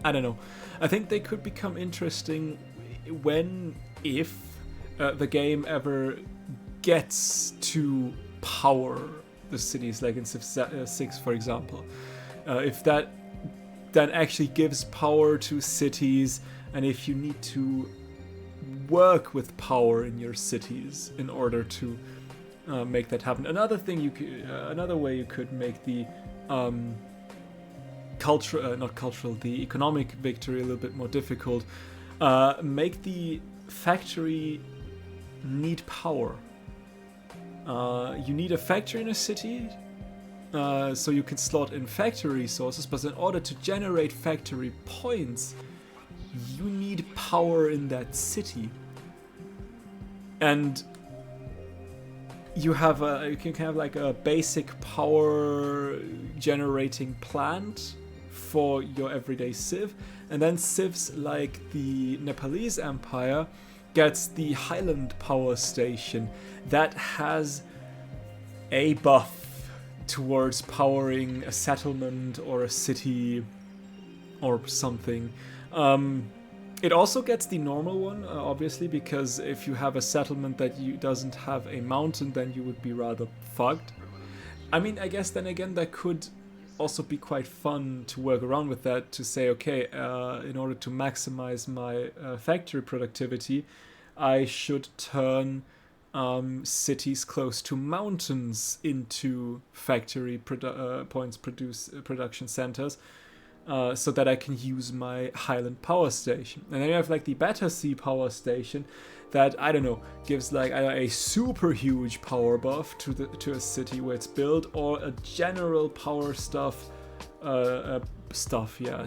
I don't know. I think they could become interesting if the game ever gets to power the cities, like in Civ 6, for example. If that then actually gives power to cities, and if you need to work with power in your cities in order to make that happen. Another way you could make the the economic victory a little bit more difficult. Make the factory need power. You need a factory in a city, so you can slot in factory resources, but in order to generate factory points, you need power in that city. And you can have like a basic power generating plant for your everyday civ, and then civs like the Nepalese Empire gets the Highland Power Station that has a buff towards powering a settlement or a city or something. It also gets the normal one, obviously, because if you have a settlement that doesn't have a mountain, then you would be rather fucked. I mean, I guess then again that could also be quite fun to work around with that, to say, okay, in order to maximize my factory productivity, I should turn cities close to mountains into factory production centers, so that I can use my Highland Power Station. And then you have like the Battersea Power Station that, I don't know, gives like a super huge power buff to a city where it's built, or a general power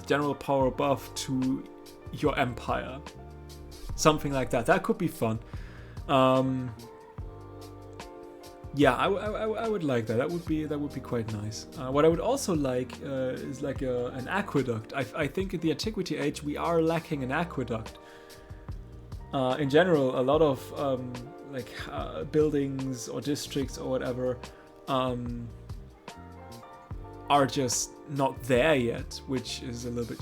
general power buff to your empire. Something like that. That could be fun. Yeah, I would like that. That would be quite nice. What I would also like is like an aqueduct. I think in the Antiquity Age we are lacking an aqueduct. In general, a lot of buildings or districts or whatever are just not there yet, which is a little bit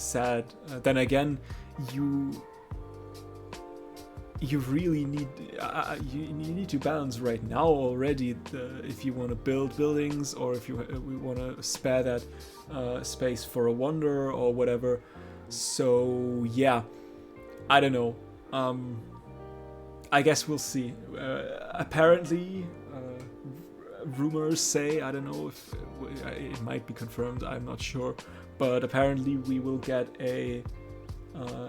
sad. Then again, you really need you need to balance right now already if you want to build buildings, or if we want to spare that space for a wonder or whatever. So yeah, I don't know. I guess we'll see. Apparently, rumors say, I don't know if it might be confirmed, I'm not sure, but apparently we will get a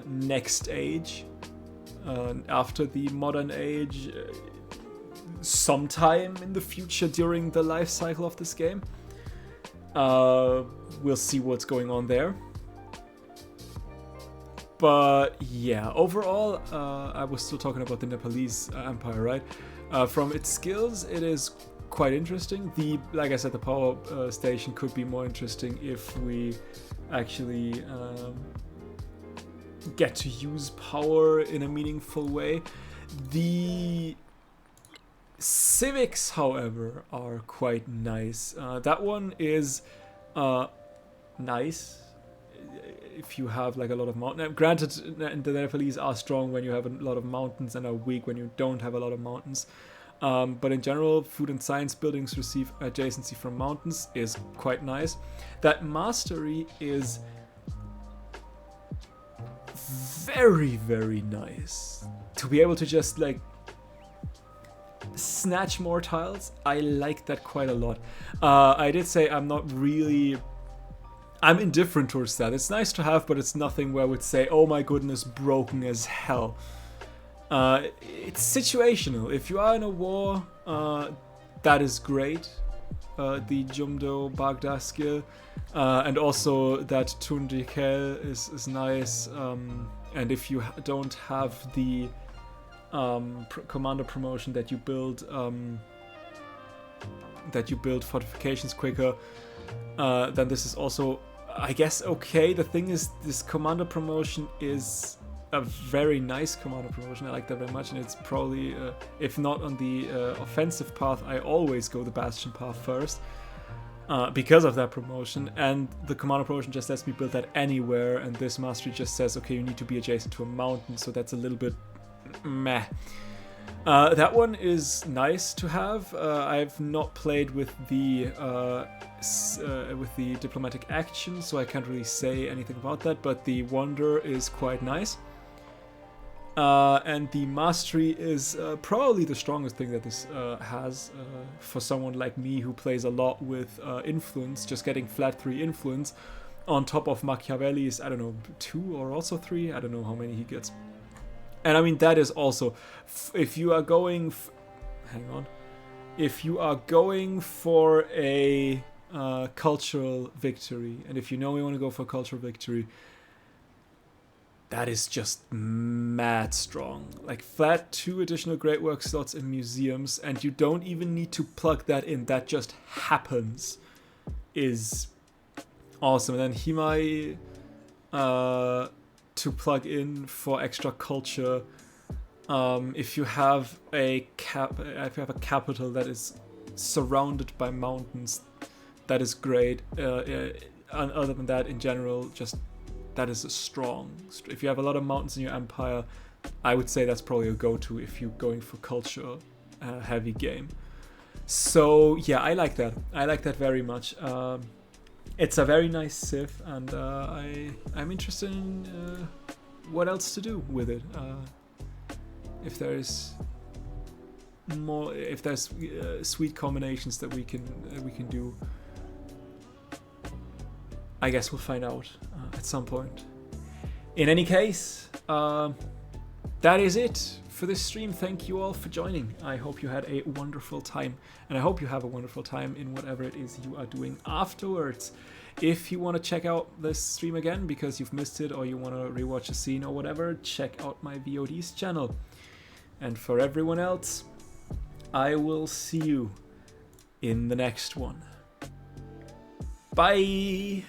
next age after the modern age sometime in the future during the life cycle of this game. We'll see what's going on there. But yeah, overall, I was still talking about the Nepalese empire, right? From its skills, it is quite interesting. Like I said, the power station could be more interesting if we actually get to use power in a meaningful way. The civics, however, are quite nice. That one is nice if you have like a lot of mountains. Granted, the Nepalese are strong when you have a lot of mountains and are weak when you don't have a lot of mountains. But in general, food and science buildings receive adjacency from mountains is quite nice. That mastery is very, very nice. To be able to just like snatch more tiles, I like that quite a lot. I did say I'm indifferent towards that. It's nice to have, but it's nothing where I would say, oh my goodness, broken as hell. It's situational. If you are in a war, that is great. The Jumdo Bagda skill, and also that Tundikel is nice. And if you don't have the commander promotion that you build fortifications quicker, then this is also, I guess, okay. The thing is, this commander promotion is a very nice commander promotion. I like that very much, and it's probably, if not on the offensive path, I always go the bastion path first because of that promotion. And the commander promotion just lets me build that anywhere, and this mastery just says, okay, you need to be adjacent to a mountain, so that's a little bit meh. That one is nice to have. I've not played with the diplomatic action, so I can't really say anything about that, but the wonder is quite nice. And the mastery is probably the strongest thing that this has for someone like me who plays a lot with influence. Just getting flat 3 influence on top of Machiavelli's, I don't know, 2 or also 3, I don't know how many he gets. And I mean, that is also, if you are going, if you are going for a cultural victory, and if you know you want to go for a cultural victory, that is just mad strong. Like flat 2 additional great work slots in museums, and you don't even need to plug that in. That just happens. Is awesome. And then Himai to plug in for extra culture. If you have a capital that is surrounded by mountains, that is great. Other than that, in general, just that is a strong. If you have a lot of mountains in your empire, I would say that's probably a go-to if you're going for culture heavy game. So yeah, I like that. I like that very much. It's a very nice civ, and I'm interested in what else to do with it. If there's more, if there's sweet combinations that we can do, I guess we'll find out at some point. In any case, that is it for this stream. Thank you all for joining. I hope you had a wonderful time, and I hope you have a wonderful time in whatever it is you are doing afterwards. If you want to check out this stream again because you've missed it, or you want to rewatch a scene or whatever, check out my VODs channel. And for everyone else, I will see you in the next one. Bye!